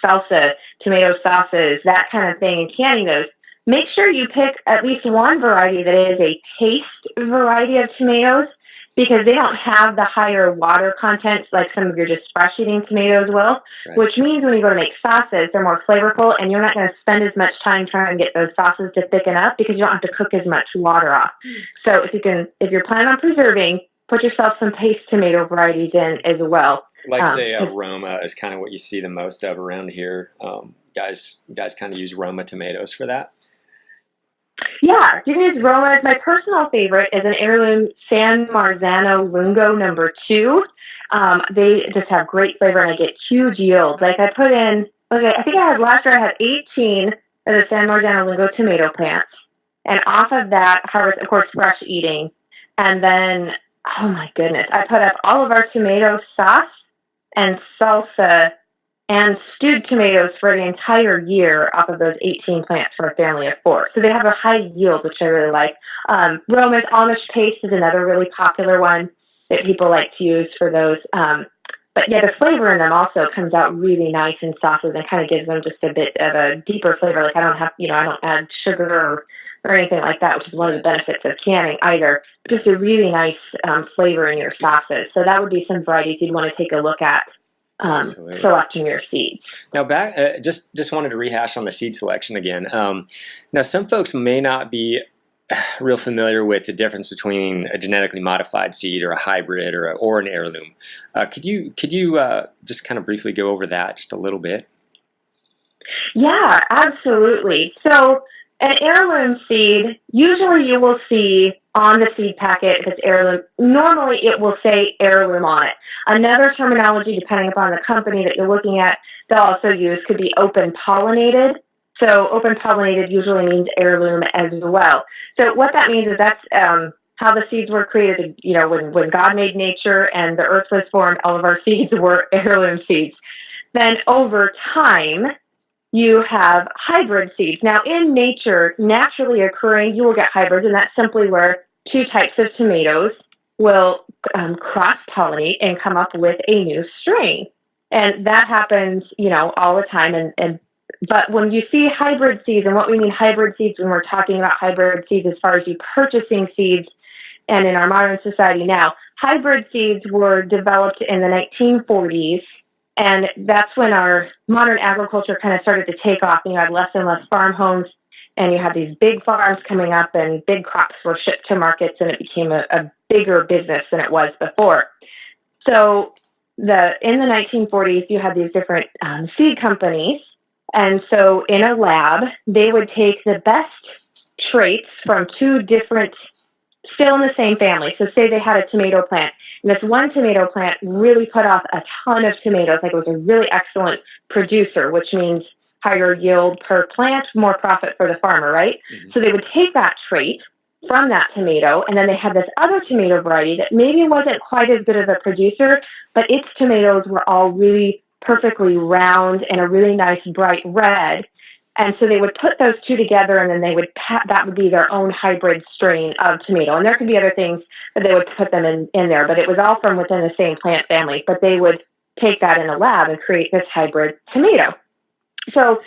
salsa, tomato sauces, that kind of thing, and canning those, make sure you pick at least one variety that is a taste variety of tomatoes, because they don't have the higher water content like some of your just fresh eating tomatoes will, right. Which means when you go to make sauces, they're more flavorful, and you're not going to spend as much time trying to get those sauces to thicken up because you don't have to cook as much water off. So if you're planning on preserving, put yourself some paste tomato varieties in as well. Like say Roma is kind of what you see the most of around here. Guys kind of use Roma tomatoes for that. Yeah, you can use Roma. My personal favorite is an Heirloom San Marzano Lungo No. 2. They just have great flavor, and I get huge yields. Like I put in, I think last year I had 18 of the San Marzano Lungo tomato plants, and off of that harvest, of course, fresh eating. And then, oh my goodness, I put up all of our tomato sauce and salsa and stewed tomatoes for the entire year off of those 18 plants for a family of 4. So they have a high yield, which I really like. Roma's Amish paste is another really popular one that people like to use for those. But yeah, the flavor in them also comes out really nice in sauces and kind of gives them just a bit of a deeper flavor. Like I don't add sugar or anything like that, which is one of the benefits of canning either. Just a really nice flavor in your sauces. So that would be some varieties you'd want to take a look at selecting your seeds. Now back, just wanted to rehash on the seed selection again. Now some folks may not be real familiar with the difference between a genetically modified seed or a hybrid or an heirloom. Could you just kind of briefly go over that just a little bit? Yeah, absolutely. So an heirloom seed, usually you will see on the seed packet, if it's heirloom, normally it will say heirloom on it. Another terminology, depending upon the company that you're looking at, they'll also use could be open pollinated. So open pollinated usually means heirloom as well. So what that means is that's how the seeds were created. You know, when God made nature and the earth was formed, all of our seeds were heirloom seeds. Then over time, you have hybrid seeds. Now in nature, naturally occurring, you will get hybrids, and that's simply where two types of tomatoes will cross-pollinate and come up with a new strain. And that happens, you know, all the time. But when you see hybrid seeds, and what we mean hybrid seeds when we're talking about hybrid seeds as far as you purchasing seeds, and in our modern society now, hybrid seeds were developed in the 1940s, and that's when our modern agriculture kind of started to take off. You had less and less farm homes, and you had these big farms coming up, and big crops were shipped to markets, and it became a bigger business than it was before. So in the 1940s, you had these different seed companies. And so in a lab, they would take the best traits from two different, still in the same family. So say they had a tomato plant, and this one tomato plant really put off a ton of tomatoes. Like it was a really excellent producer, which means higher yield per plant, more profit for the farmer, right? Mm-hmm. So they would take that trait from that tomato, and then they had this other tomato variety that maybe wasn't quite as good of a producer, but its tomatoes were all really perfectly round and a really nice bright red. And so they would put those two together, and then they would that would be their own hybrid strain of tomato. And there could be other things that they would put them in there, but it was all from within the same plant family. But they would take that in a lab and create this hybrid tomato. So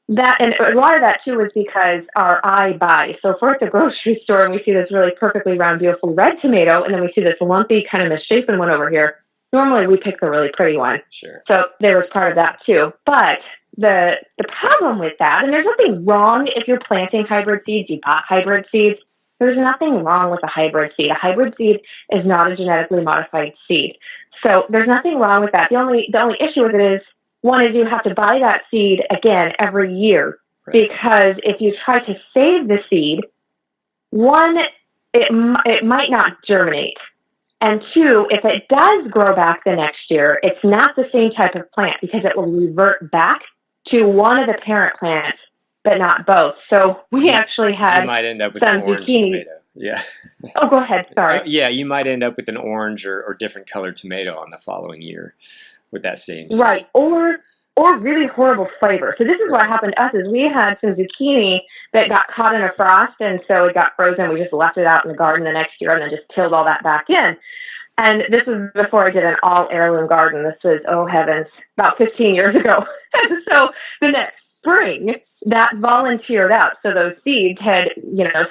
that, and a lot of that too was because our eye buys. So if we're at the grocery store and we see this really perfectly round, beautiful red tomato, and then we see this lumpy, kind of misshapen one over here, normally we pick the really pretty one. Sure. So there was part of that too. But the problem with that, and there's nothing wrong if you're planting hybrid seeds, you bought hybrid seeds, there's nothing wrong with a hybrid seed. A hybrid seed is not a genetically modified seed. So there's nothing wrong with that. The only issue with it is, one is you have to buy that seed again every year. Right. Because if you try to save the seed, one, it might not germinate. And two, if it does grow back the next year, it's not the same type of plant because it will revert back to one of the parent plants, but not both. So we actually had you might end up with an orange tomato. Yeah. Oh, go ahead. Sorry. Yeah, you might end up with an orange or different colored tomato on the following year with that same seed. Right. Or really horrible flavor. So this is what happened to us is we had some zucchini that got caught in a frost, and so it got frozen. We just left it out in the garden the next year and then just tilled all that back in. And this was before I did an all heirloom garden. This was, oh heavens, about 15 years ago. And so the next spring, that volunteered out. So those seeds had,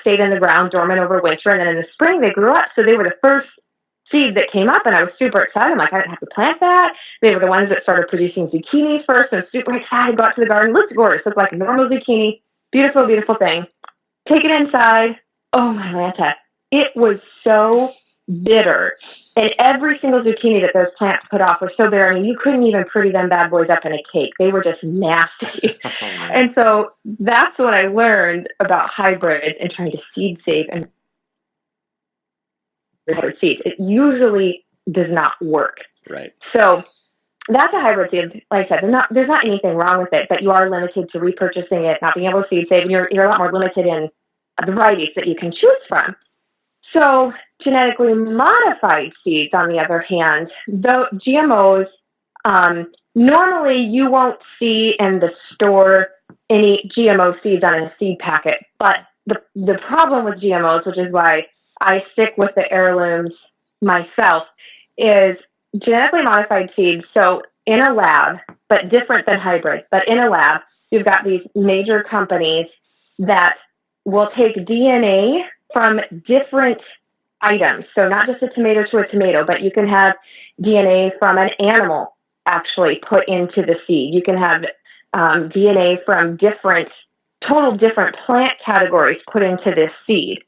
stayed in the ground dormant over winter, and then in the spring they grew up. So they were the first seed that came up, and I was super excited. I'm like, I didn't have to plant that. They were the ones that started producing zucchini first. So I was super excited. Go out to the garden. Looked gorgeous. Looked like a normal zucchini. Beautiful, beautiful thing. Take it inside. Oh my Lanta. It was so bitter. And every single zucchini that those plants put off were so bitter. I mean, you couldn't even pretty them bad boys up in a cake. They were just nasty. And so that's what I learned about hybrids and trying to seed save and hybrid seeds. It usually does not work. Right. So that's a hybrid seed. Like I said, there's not anything wrong with it, but you are limited to repurchasing it, not being able to seed save, and you're a lot more limited in the varieties that you can choose from. So genetically modified seeds, on the other hand, though GMOs, normally you won't see in the store any GMO seeds on a seed packet. But the problem with GMOs, which is why I stick with the heirlooms myself, is genetically modified seeds, so in a lab, but different than hybrids, but in a lab, you've got these major companies that will take DNA from different items. So not just a tomato, but you can have DNA from an animal actually put into the seed. You can have DNA from total different plant categories put into this seed.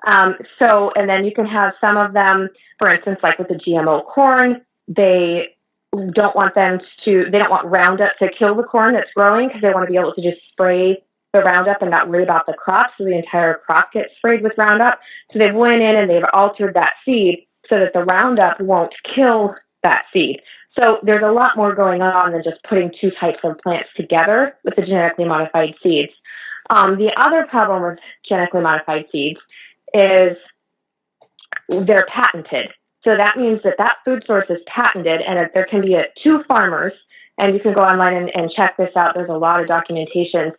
And then you can have some of them, for instance, like with the GMO corn, they don't want Roundup to kill the corn that's growing because they want to be able to just spray the Roundup and not worry about the crop. So the entire crop gets sprayed with Roundup. So they've went in and they've altered that seed so that the Roundup won't kill that seed. So there's a lot more going on than just putting two types of plants together with the genetically modified seeds. The other problem with genetically modified seeds is they're patented. So that means that food source is patented, and that there can be two farmers, and you can go online and check this out. There's a lot of documentation.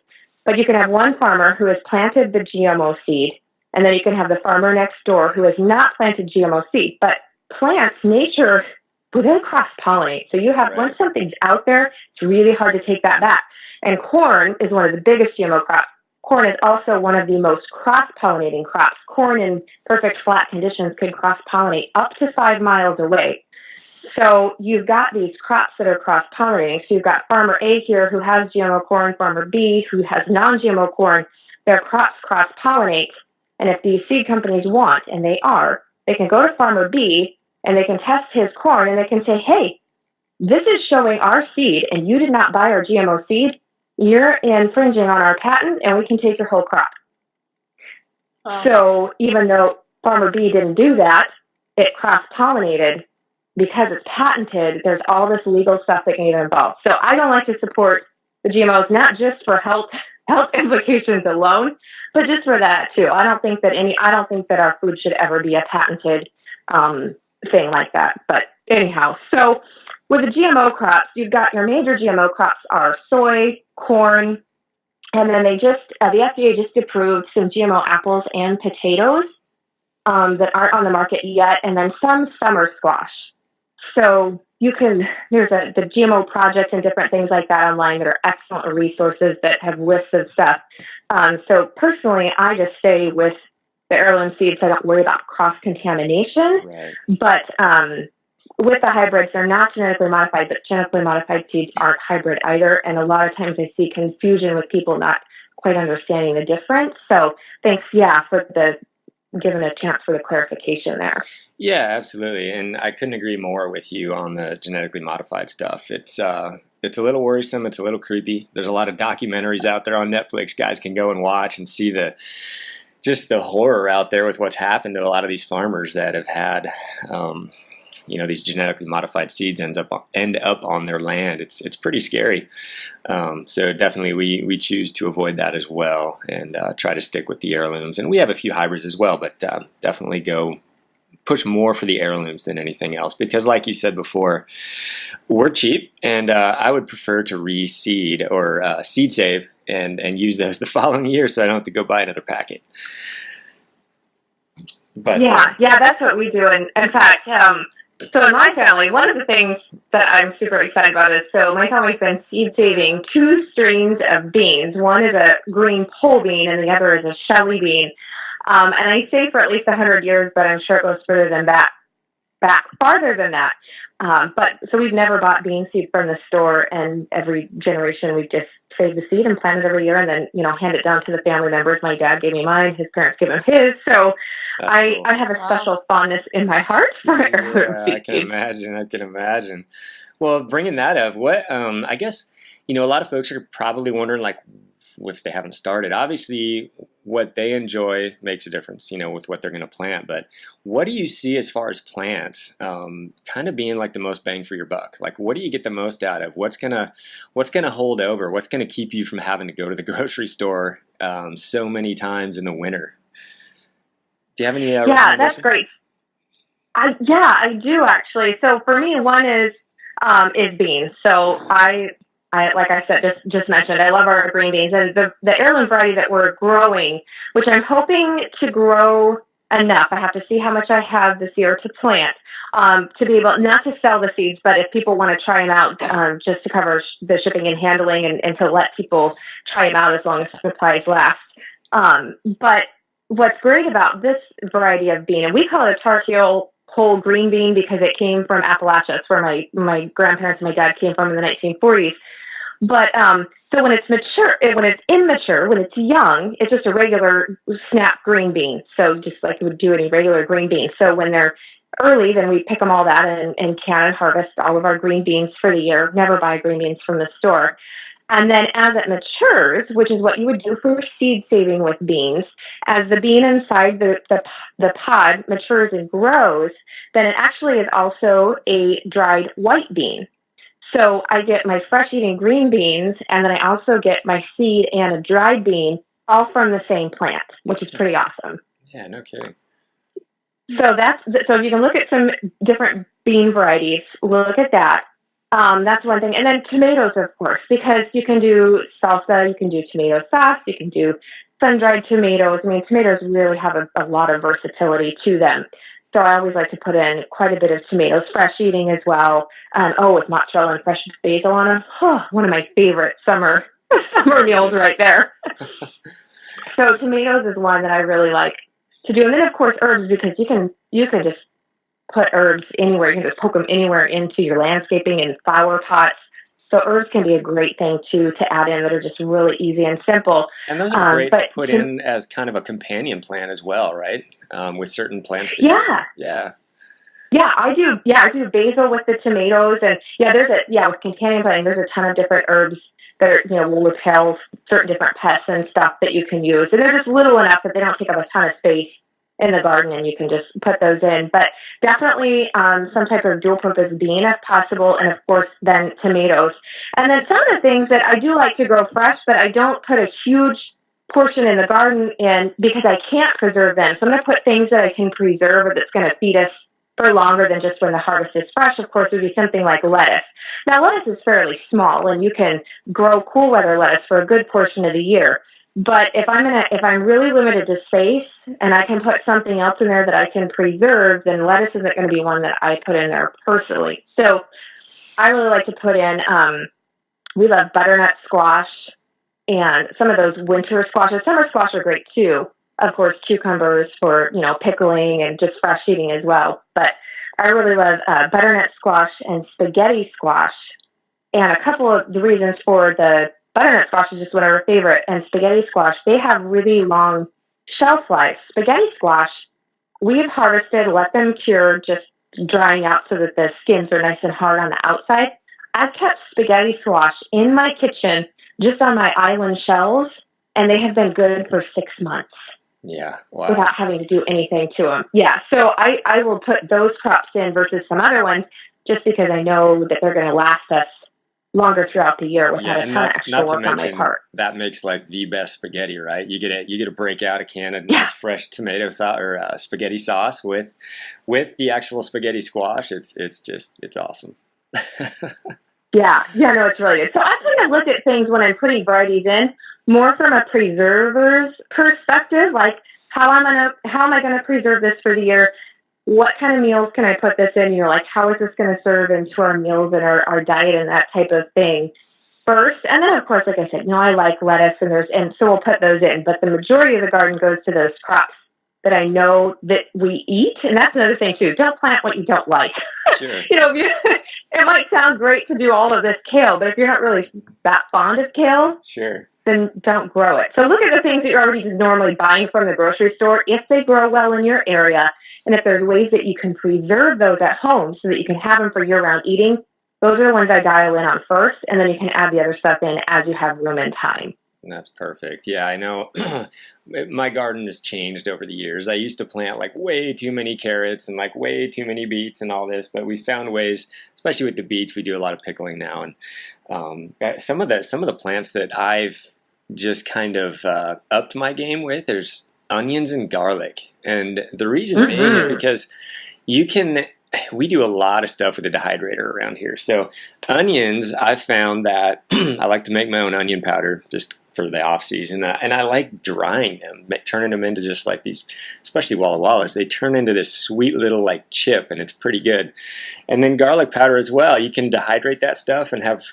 But you can have one farmer who has planted the GMO seed, and then you can have the farmer next door who has not planted GMO seed. But plants, nature, they cross-pollinate. So you have, once something's out there, it's really hard to take that back. And corn is one of the biggest GMO crops. Corn is also one of the most cross-pollinating crops. Corn in perfect flat conditions could cross-pollinate up to 5 miles away. So you've got these crops that are cross-pollinating. So you've got farmer A here who has GMO corn, farmer B who has non-GMO corn. Their crops cross-pollinate. And if these seed companies want, and they can go to farmer B and they can test his corn and they can say, hey, this is showing our seed and you did not buy our GMO seed. You're infringing on our patent, and we can take your whole crop. Oh. So even though farmer B didn't do that, it cross-pollinated because it's patented. There's all this legal stuff that can get involved. So I don't like to support the GMOs, not just for health implications alone, but just for that too. I don't think that our food should ever be a patented thing like that. But anyhow, so with the GMO crops, you've got your major GMO crops are soy, corn, and then the FDA just approved some GMO apples and potatoes that aren't on the market yet, and then some summer squash. So there's the GMO project and different things like that online that are excellent resources that have lists of stuff. So personally, I just stay with the heirloom seeds. I don't worry about cross-contamination, right. But with the hybrids, they're not genetically modified, but genetically modified seeds aren't hybrid either. And a lot of times I see confusion with people not quite understanding the difference. So thanks, for giving a chance for the clarification there. Yeah, absolutely. And I couldn't agree more with you on the genetically modified stuff. It's a little worrisome. It's a little creepy. There's a lot of documentaries out there on Netflix. Guys can go and watch and see the horror out there with what's happened to a lot of these farmers that have had these genetically modified seeds end up on their land. It's pretty scary. So definitely we choose to avoid that as well and try to stick with the heirlooms. And we have a few hybrids as well, but definitely go push more for the heirlooms than anything else. Because like you said before, we're cheap, and I would prefer to reseed or seed save and use those the following year so I don't have to go buy another packet. But that's what we do. And in fact, so in my family, one of the things that I'm super excited about is, so my family's been seed saving 2 strains of beans. One is a green pole bean and the other is a Shelly bean. And I say for at least 100 years, but I'm sure it goes further than that, back farther than that. So we've never bought bean seed from the store, and every generation we've just saved the seed and planted every year and then, hand it down to the family members. My dad gave me mine, his parents gave him his. So I have a special fondness in my heart for heirloom seed. I can imagine. Well, bringing that up, what, I guess, a lot of folks are probably wondering, like, if they haven't started. Obviously, what they enjoy makes a difference, with what they're going to plant. But what do you see as far as plants kind of being like the most bang for your buck? Like, what do you get the most out of? What's gonna hold over? What's gonna keep you from having to go to the grocery store so many times in the winter? Do you have any? Yeah, that's great. I do actually. So for me, one is beans. So I like I said, just mentioned, I love our green beans, and the heirloom variety that we're growing, which I'm hoping to grow enough. I have to see how much I have this year to plant, to be able not to sell the seeds, but if people want to try them out, just to cover the shipping and handling, and to let people try them out as long as the supplies last. But what's great about this variety of bean, and we call it a Tar Heel whole green bean because it came from Appalachia. It's where my grandparents and my dad came from in the 1940s. But so when it's mature, when it's immature, when it's young, it's just a regular snap green bean. So just like you would do any regular green bean. So when they're early, then we pick them all that and can and harvest all of our green beans for the year. Never buy green beans from the store. And then as it matures, which is what you would do for seed saving with beans, as the bean inside the pod matures and grows, then it actually is also a dried white bean. So I get my fresh eating green beans, and then I also get my seed and a dried bean all from the same plant, which is pretty awesome. Yeah, no kidding. So so you can look at some different bean varieties. Look at that. That's one thing. And then tomatoes, of course, because you can do salsa, you can do tomato sauce, you can do sun-dried tomatoes. I mean, tomatoes really have a lot of versatility to them. So I always like to put in quite a bit of tomatoes, fresh eating as well. With mozzarella and fresh basil on them. Oh, one of my favorite summer meals right there. So tomatoes is one that I really like to do. And then, of course, herbs, because you can just put herbs anywhere. You can just poke them anywhere into your landscaping and flower pots. So herbs can be a great thing to add in that are just really easy and simple. And those are great to put in as kind of a companion plant as well, right? With certain plants. Yeah, I do. Yeah, I do basil with the tomatoes, and with companion planting, there's a ton of different herbs that are, will repel certain different pests and stuff that you can use. And they're just little enough that they don't take up a ton of space in the garden, and you can just put those in. But definitely some type of dual purpose bean if possible, and of course then tomatoes. And then some of the things that I do like to grow fresh, but I don't put a huge portion in the garden in because I can't preserve them. So I'm going to put things that I can preserve or that's going to feed us for longer than just when the harvest is fresh. Of course, would be something like lettuce. Now, lettuce is fairly small, and you can grow cool weather lettuce for a good portion of the year. But if I'm really limited to space and I can put something else in there that I can preserve, then lettuce isn't going to be one that I put in there personally. So I really like to put in, we love butternut squash and some of those winter squashes. Summer squash are great too. Of course, cucumbers for, pickling and just fresh eating as well. But I really love butternut squash and spaghetti squash. And a couple of the reasons for the butternut squash is just one of our favorite, and spaghetti squash, they have really long shelf life. Spaghetti squash, we've harvested, let them cure, just drying out so that the skins are nice and hard on the outside. I've kept spaghetti squash in my kitchen just on my island shelves, and they have been good for 6 months. Yeah, wow. Without having to do anything to them. Yeah, so I will put those crops in versus some other ones just because I know that they're going to last us longer throughout the year without a ton of extra work on my part. That makes like the best spaghetti, right? You get to break out a can of nice fresh tomato sauce or spaghetti sauce with the actual spaghetti squash. It's awesome. Yeah, no, it's really good. So I kind of look at things when I'm putting varieties in more from a preserver's perspective, like how am I going to preserve this for the year? What kind of meals can I put this in? How is this going to serve into our meals and our diet and that type of thing first? And then, of course, like I said, I like lettuce and so we'll put those in. But the majority of the garden goes to those crops that I know that we eat. And that's another thing, too. Don't plant what you don't like. Sure. It might sound great to do all of this kale, but if you're not really that fond of kale, sure, then don't grow it. So look at the things that you're already normally buying from the grocery store. If they grow well in your area, and if there's ways that you can preserve those at home so that you can have them for year-round eating, those are the ones I dial in on first, and then you can add the other stuff in as you have room and time. That's perfect. Yeah, I know my garden has changed over the years. I used to plant like way too many carrots and like way too many beets and all this, but we found ways, especially with the beets, we do a lot of pickling now. And some of the plants that I've just kind of upped my game with, there's onions and garlic. And the reason being is because we do a lot of stuff with the dehydrator around here. So onions, I found that I like to make my own onion powder, just for the off season. And I like drying them, turning them into just like these, especially Walla Wallas. They turn into this sweet little like chip, and it's pretty good. And then garlic powder as well. You can dehydrate that stuff and have,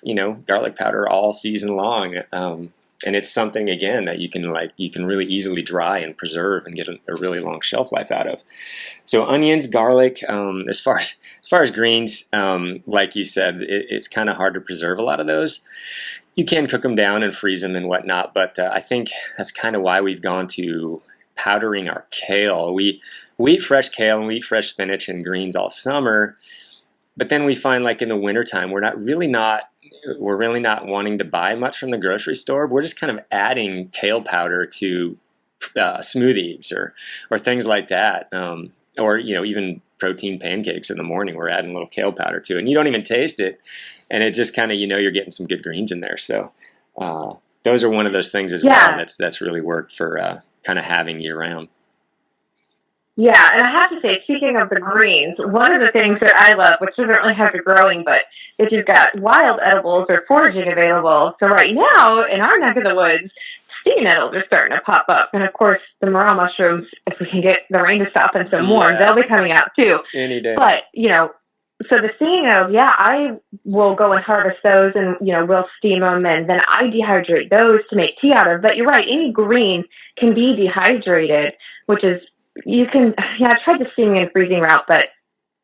garlic powder all season long. And it's something, again, that you can really easily dry and preserve and get a really long shelf life out of. So onions, garlic, as far as greens, like you said, it's kind of hard to preserve a lot of those. You can cook them down and freeze them and whatnot, but I think that's kind of why we've gone to powdering our kale. We eat fresh kale and we eat fresh spinach and greens all summer, but then we find like in the wintertime, we're really not wanting to buy much from the grocery store. We're just kind of adding kale powder to smoothies or things like that, or even protein pancakes in the morning. We're adding a little kale powder to it, and you don't even taste it, and it just kind of you're getting some good greens in there. So those are one of those things as well that's really worked for kind of having year round. Yeah, and I have to say, speaking of the greens, one of the things that I love, which doesn't really have to growing, but if you've got wild edibles or foraging available, so right now, in our neck of the woods, stinging nettles are starting to pop up. And of course, the morel mushrooms, if we can get the rain to stop and some more, they'll be coming out too. Any day. But, so the stinging nettles, I will go and harvest those and, we'll steam them, and then I dehydrate those to make tea out of. But you're right, any green can be dehydrated, which is, I've tried the steaming and freezing route, but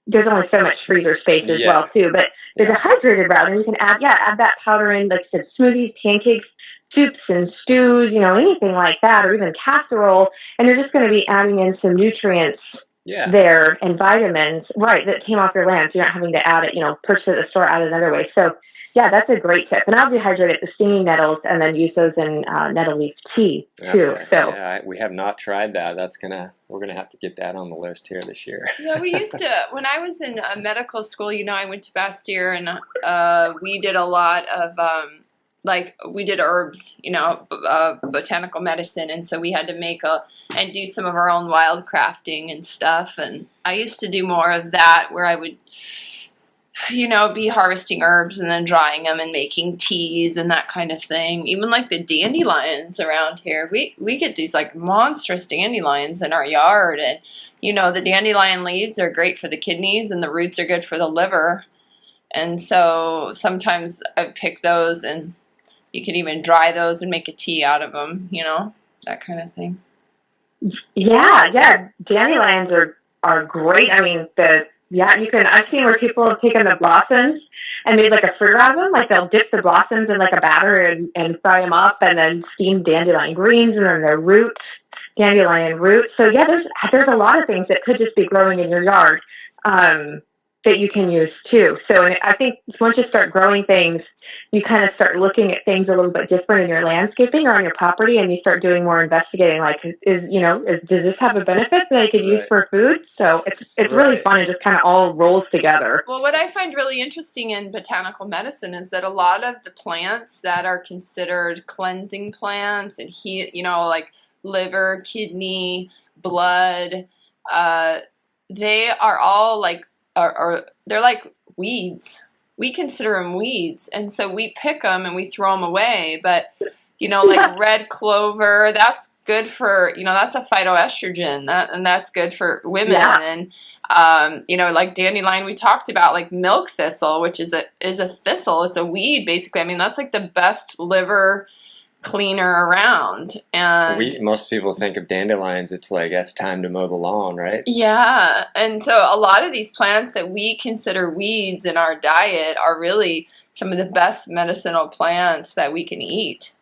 there's only so much freezer space as well too. But the dehydrated route, and you can add that powder in, like I said, smoothies, pancakes, soups and stews, anything like that, or even casserole, and you're just going to be adding in some nutrients there and vitamins, that came off your land, so you're not having to add it, purchase at the store, add it another way. So that's a great tip. And I'll dehydrate it, the stinging nettles, and then use those in nettle leaf tea too. Okay. So we have not tried that. We're gonna have to get that on the list here this year. Yeah, we used to, when I was in medical school, I went to Bastyr, and we did a lot of we did herbs, botanical medicine, and so we had to make and do some of our own wild crafting and stuff. And I used to do more of that, where I would be harvesting herbs and then drying them and making teas and that kind of thing. Even like the dandelions around here, we get these like monstrous dandelions in our yard, and the dandelion leaves are great for the kidneys and the roots are good for the liver. And so sometimes I pick those, and you can even dry those and make a tea out of them, that kind of thing. Yeah, dandelions are great. I mean, you can. I've seen where people have taken the blossoms and made like a fruit out of them. Like they'll dip the blossoms in like a batter and fry them up, and then steam dandelion greens and then their roots, dandelion roots. So there's a lot of things that could just be growing in your yard that you can use too. So I think once you start growing things, you kind of start looking at things a little bit different in your landscaping or on your property, and you start doing more investigating. Like, does this have a benefit that I could use for food? So it's really fun. It just kind of all rolls together. Well, what I find really interesting in botanical medicine is that a lot of the plants that are considered cleansing plants and like liver, kidney, blood, they are all like they're like weeds. We consider them weeds, and so we pick them and we throw them away. But like red clover, that's good for that's a phytoestrogen, and that's good for women. And like dandelion, we talked about, like milk thistle, which is a thistle. It's a weed basically. I mean, that's like the best liver cleaner around. And most people think of dandelions, it's like it's time to mow the lawn, right? Yeah. And so a lot of these plants that we consider weeds in our diet are really some of the best medicinal plants that we can eat.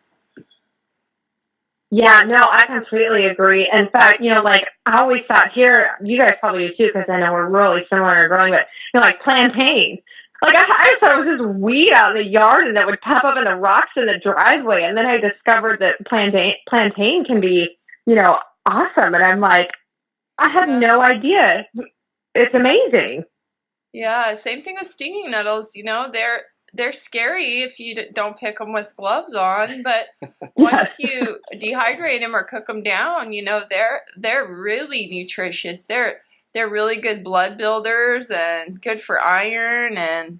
Yeah, no, I completely agree. In fact, like I always thought here, you guys probably do too, because I know we're really similar in growing, but like plantain. Like, I thought it was this weed out in the yard and that would pop up in the rocks in the driveway. And then I discovered that plantain can be, awesome. And I'm like, I had no idea. It's amazing. Yeah, same thing with stinging nettles. They're scary if you don't pick them with gloves on. But once you dehydrate them or cook them down, they're really nutritious. They're really good blood builders and good for iron, and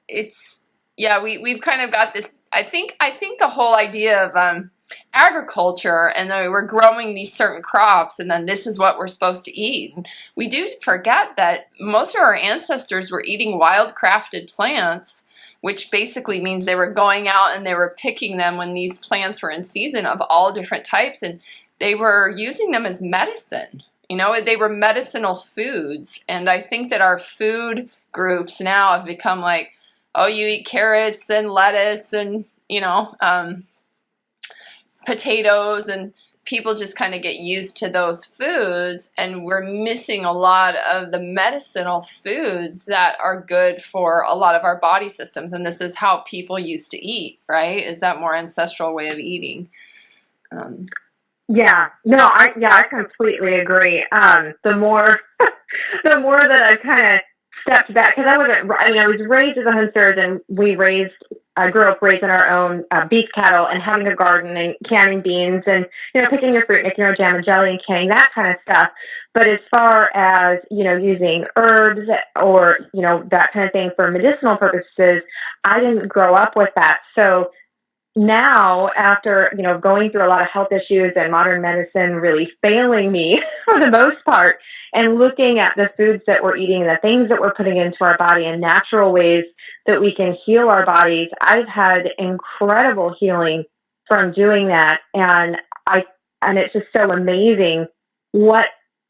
we've kind of got this I think the whole idea of agriculture, and then we're growing these certain crops, and then this is what we're supposed to eat. And we do forget that most of our ancestors were eating wild crafted plants, which basically means they were going out and they were picking them when these plants were in season of all different types, and they were using them as medicine. You know, they were medicinal foods. And I think that our food groups now have become like, oh, you eat carrots and lettuce and, potatoes, and people just kind of get used to those foods, and we're missing a lot of the medicinal foods that are good for a lot of our body systems. And this is how people used to eat, right? Is that more ancestral way of eating? I completely agree. The more that I kind of stepped back, because I was raised as a homesteader, and I grew up raising our own beef cattle and having a garden and canning beans and, picking your fruit, making your own jam and jelly and canning, that kind of stuff. But as far as, using herbs or, that kind of thing for medicinal purposes, I didn't grow up with that. So now, after, going through a lot of health issues and modern medicine really failing me for the most part, and looking at the foods that we're eating, the things that we're putting into our body, and natural ways that we can heal our bodies, I've had incredible healing from doing that. And it's just so amazing what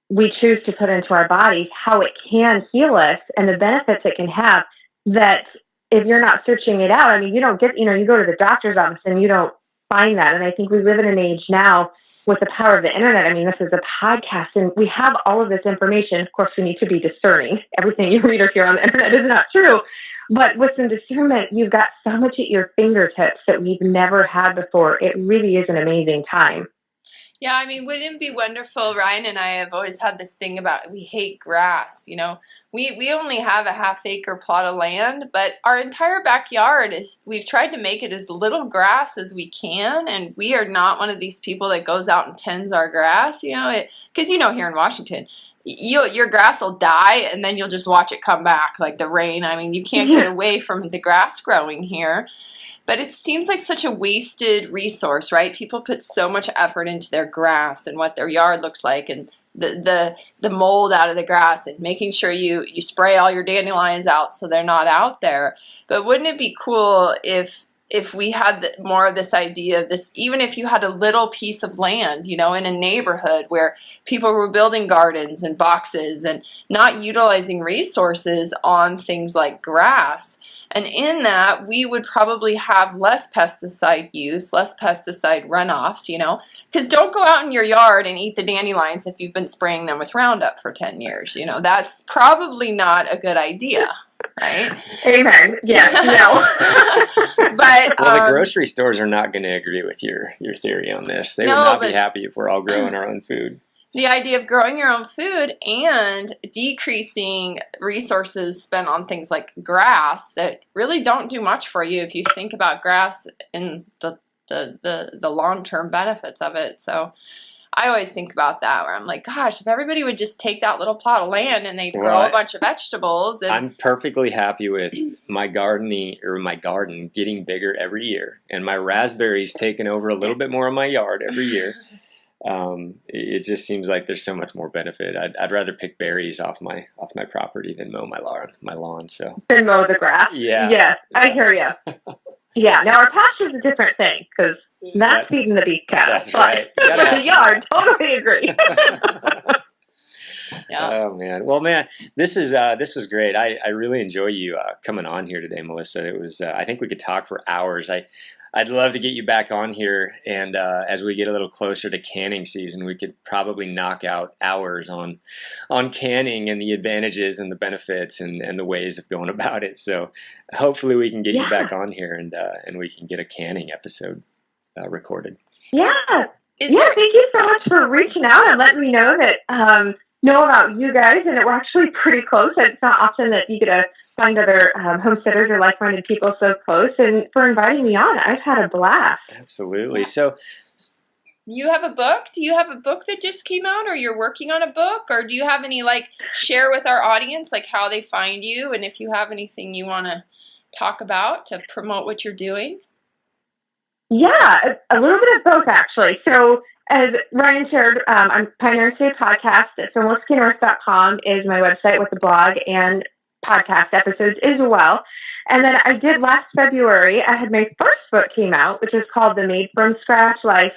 we choose to put into our bodies, how it can heal us, and the benefits it can have, that if you're not searching it out, you don't get, you go to the doctor's office and you don't find that. And I think we live in an age now with the power of the internet. This is a podcast, and we have all of this information. Of course, we need to be discerning. Everything you read or hear on the internet is not true. But with some discernment, you've got so much at your fingertips that we've never had before. It really is an amazing time. Yeah, wouldn't it be wonderful? Ryan and I have always had this thing about we hate grass. We only have a half-acre plot of land, but our entire backyard we've tried to make it as little grass as we can, and we are not one of these people that goes out and tends our grass, because here in Washington, your grass will die, and then you'll just watch it come back like the rain. You can't get away from the grass growing here. But it seems like such a wasted resource, right? People put so much effort into their grass and what their yard looks like, and the mold out of the grass, and making sure you spray all your dandelions out so they're not out there. But wouldn't it be cool if we had more of this idea of this, even if you had a little piece of land, in a neighborhood where people were building gardens and boxes and not utilizing resources on things like grass. And in that, we would probably have less pesticide use, less pesticide runoffs, because don't go out in your yard and eat the dandelions if you've been spraying them with Roundup for 10 years. That's probably not a good idea, right? Amen. Yes, no. But the grocery stores are not going to agree with your theory on this. They would not be happy if we're all growing our own food. The idea of growing your own food and decreasing resources spent on things like grass that really don't do much for you if you think about grass and the long-term benefits of it. So I always think about that, where I'm like, gosh, if everybody would just take that little plot of land and they'd grow a bunch of vegetables. And I'm perfectly happy with my garden getting bigger every year, and my raspberries taking over a little bit more of my yard every year. It just seems like there's so much more benefit. I'd rather pick berries off my property than mow my lawn. So than mow the grass. Yeah. I hear you. Yeah. Now our pasture is a different thing, because that's feeding the beef cattle. That's right. But with the yard, totally agree. Yeah. Oh man. Well, man, this was great. I really enjoy you coming on here today, Melissa. It was. I think we could talk for hours. I'd love to get you back on here, and as we get a little closer to canning season, we could probably knock out hours on canning and the advantages and the benefits and the ways of going about it. So hopefully we can get you back on here, and we can get a canning episode recorded. Yeah. Thank you so much for reaching out and letting me know about you guys, and we're actually pretty close. It's not often that you get to find other homesteaders or like-minded people so close, and for inviting me on. I've had a blast. Absolutely. Yeah. So you have a book? Do you have a book that just came out, or you're working on a book, or do you have any, share with our audience, how they find you, and if you have anything you want to talk about to promote what you're doing? Yeah, a little bit of both, actually. So, as Ryan shared, I'm Pioneering Today podcast. So, homesteader.com is my website with the blog and podcast episodes as well. And then I did last February, I had my first book came out, which is called The Made from Scratch Life,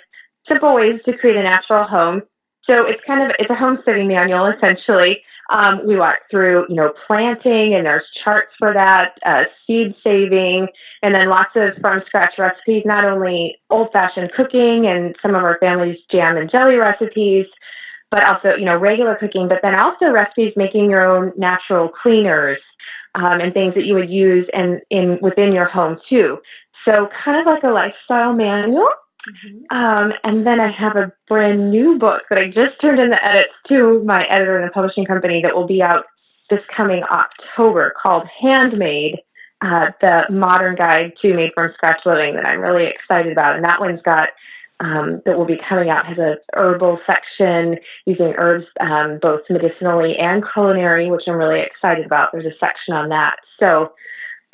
Simple Ways to Create a Natural Home. So it's a homesteading manual, essentially. We walk through, planting, and there's charts for that, seed saving, and then lots of from scratch recipes, not only old fashioned cooking and some of our family's jam and jelly recipes, but also, regular cooking, but then also recipes making your own natural cleaners, and things that you would use within your home too. So kind of like a lifestyle manual. Mm-hmm. And then I have a brand new book that I just turned in the edits to my editor in the publishing company that will be out this coming October called Handmade, the modern guide to made from scratch living that I'm really excited about. And that one's got, that will be coming out, has a herbal section using herbs, both medicinally and culinary, which I'm really excited about. There's a section on that. So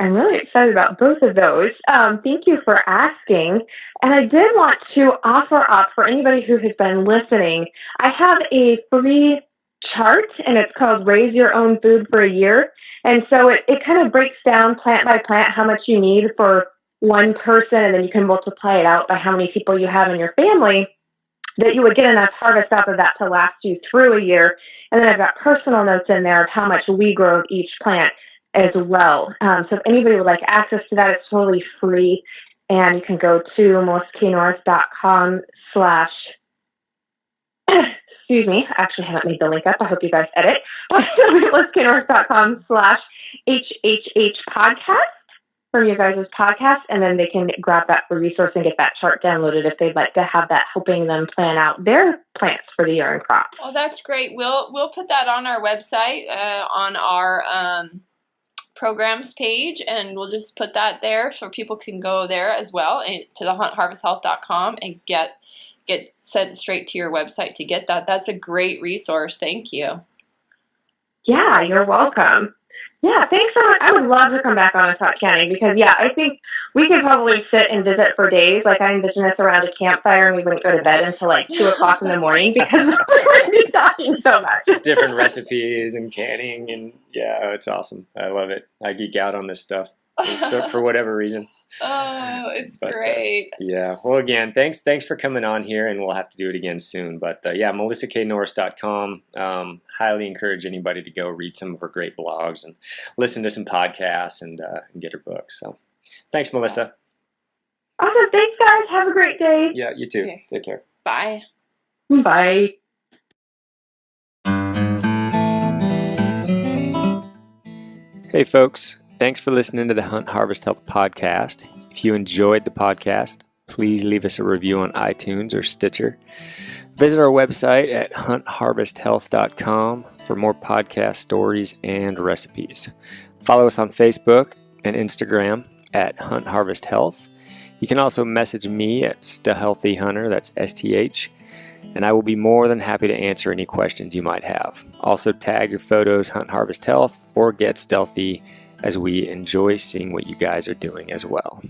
I'm really excited about both of those. Thank you for asking. And I did want to offer up for anybody who has been listening, I have a free chart, and it's called Raise Your Own Food for a Year. And so it kind of breaks down plant by plant how much you need for one person, and then you can multiply it out by how many people you have in your family, that you would get enough harvest off of that to last you through a year. And then I've got personal notes in there of how much we grow of each plant as well. So if anybody would like access to that, it's totally free. And you can go to melissanorris.com/ excuse me, I actually haven't made the link up. I hope you guys edit. melissanorris.com/ HHH podcast from your guys' podcast. And then they can grab that free resource and get that chart downloaded if they'd like to have that helping them plan out their plants for the year and crops. Oh, that's great. We'll put that on our website, on our programs page, and we'll just put that there so people can go there as well, and to the huntharvesthealth.com and get sent straight to your website to get that. That's a great resource. Thank you. Yeah, you're welcome. Yeah, thanks so much. I would love to come back on and talk canning because, I think we could probably sit and visit for days. Like, I envision us around a campfire and we wouldn't go to bed until like 2 o'clock in the morning because we would be talking so much. Different recipes and canning, and it's awesome. I love it. I geek out on this stuff for whatever reason. Oh, it's great. Well, again, thanks for coming on here, and we'll have to do it again soon. But melissaknorris.com. Highly encourage anybody to go read some of her great blogs and listen to some podcasts and get her books. So thanks, Melissa. Awesome. Thanks, guys. Have a great day. Yeah, you too. Okay. Take care. Bye. Bye. Hey, folks. Thanks for listening to the Hunt Harvest Health podcast. If you enjoyed the podcast, please leave us a review on iTunes or Stitcher. Visit our website at huntharvesthealth.com for more podcast stories and recipes. Follow us on Facebook and Instagram at Hunt Harvest Health. You can also message me at StHealthy Hunter, that's STH, and I will be more than happy to answer any questions you might have. Also tag your photos Hunt Harvest Health or Get StHealthy, as we enjoy seeing what you guys are doing as well.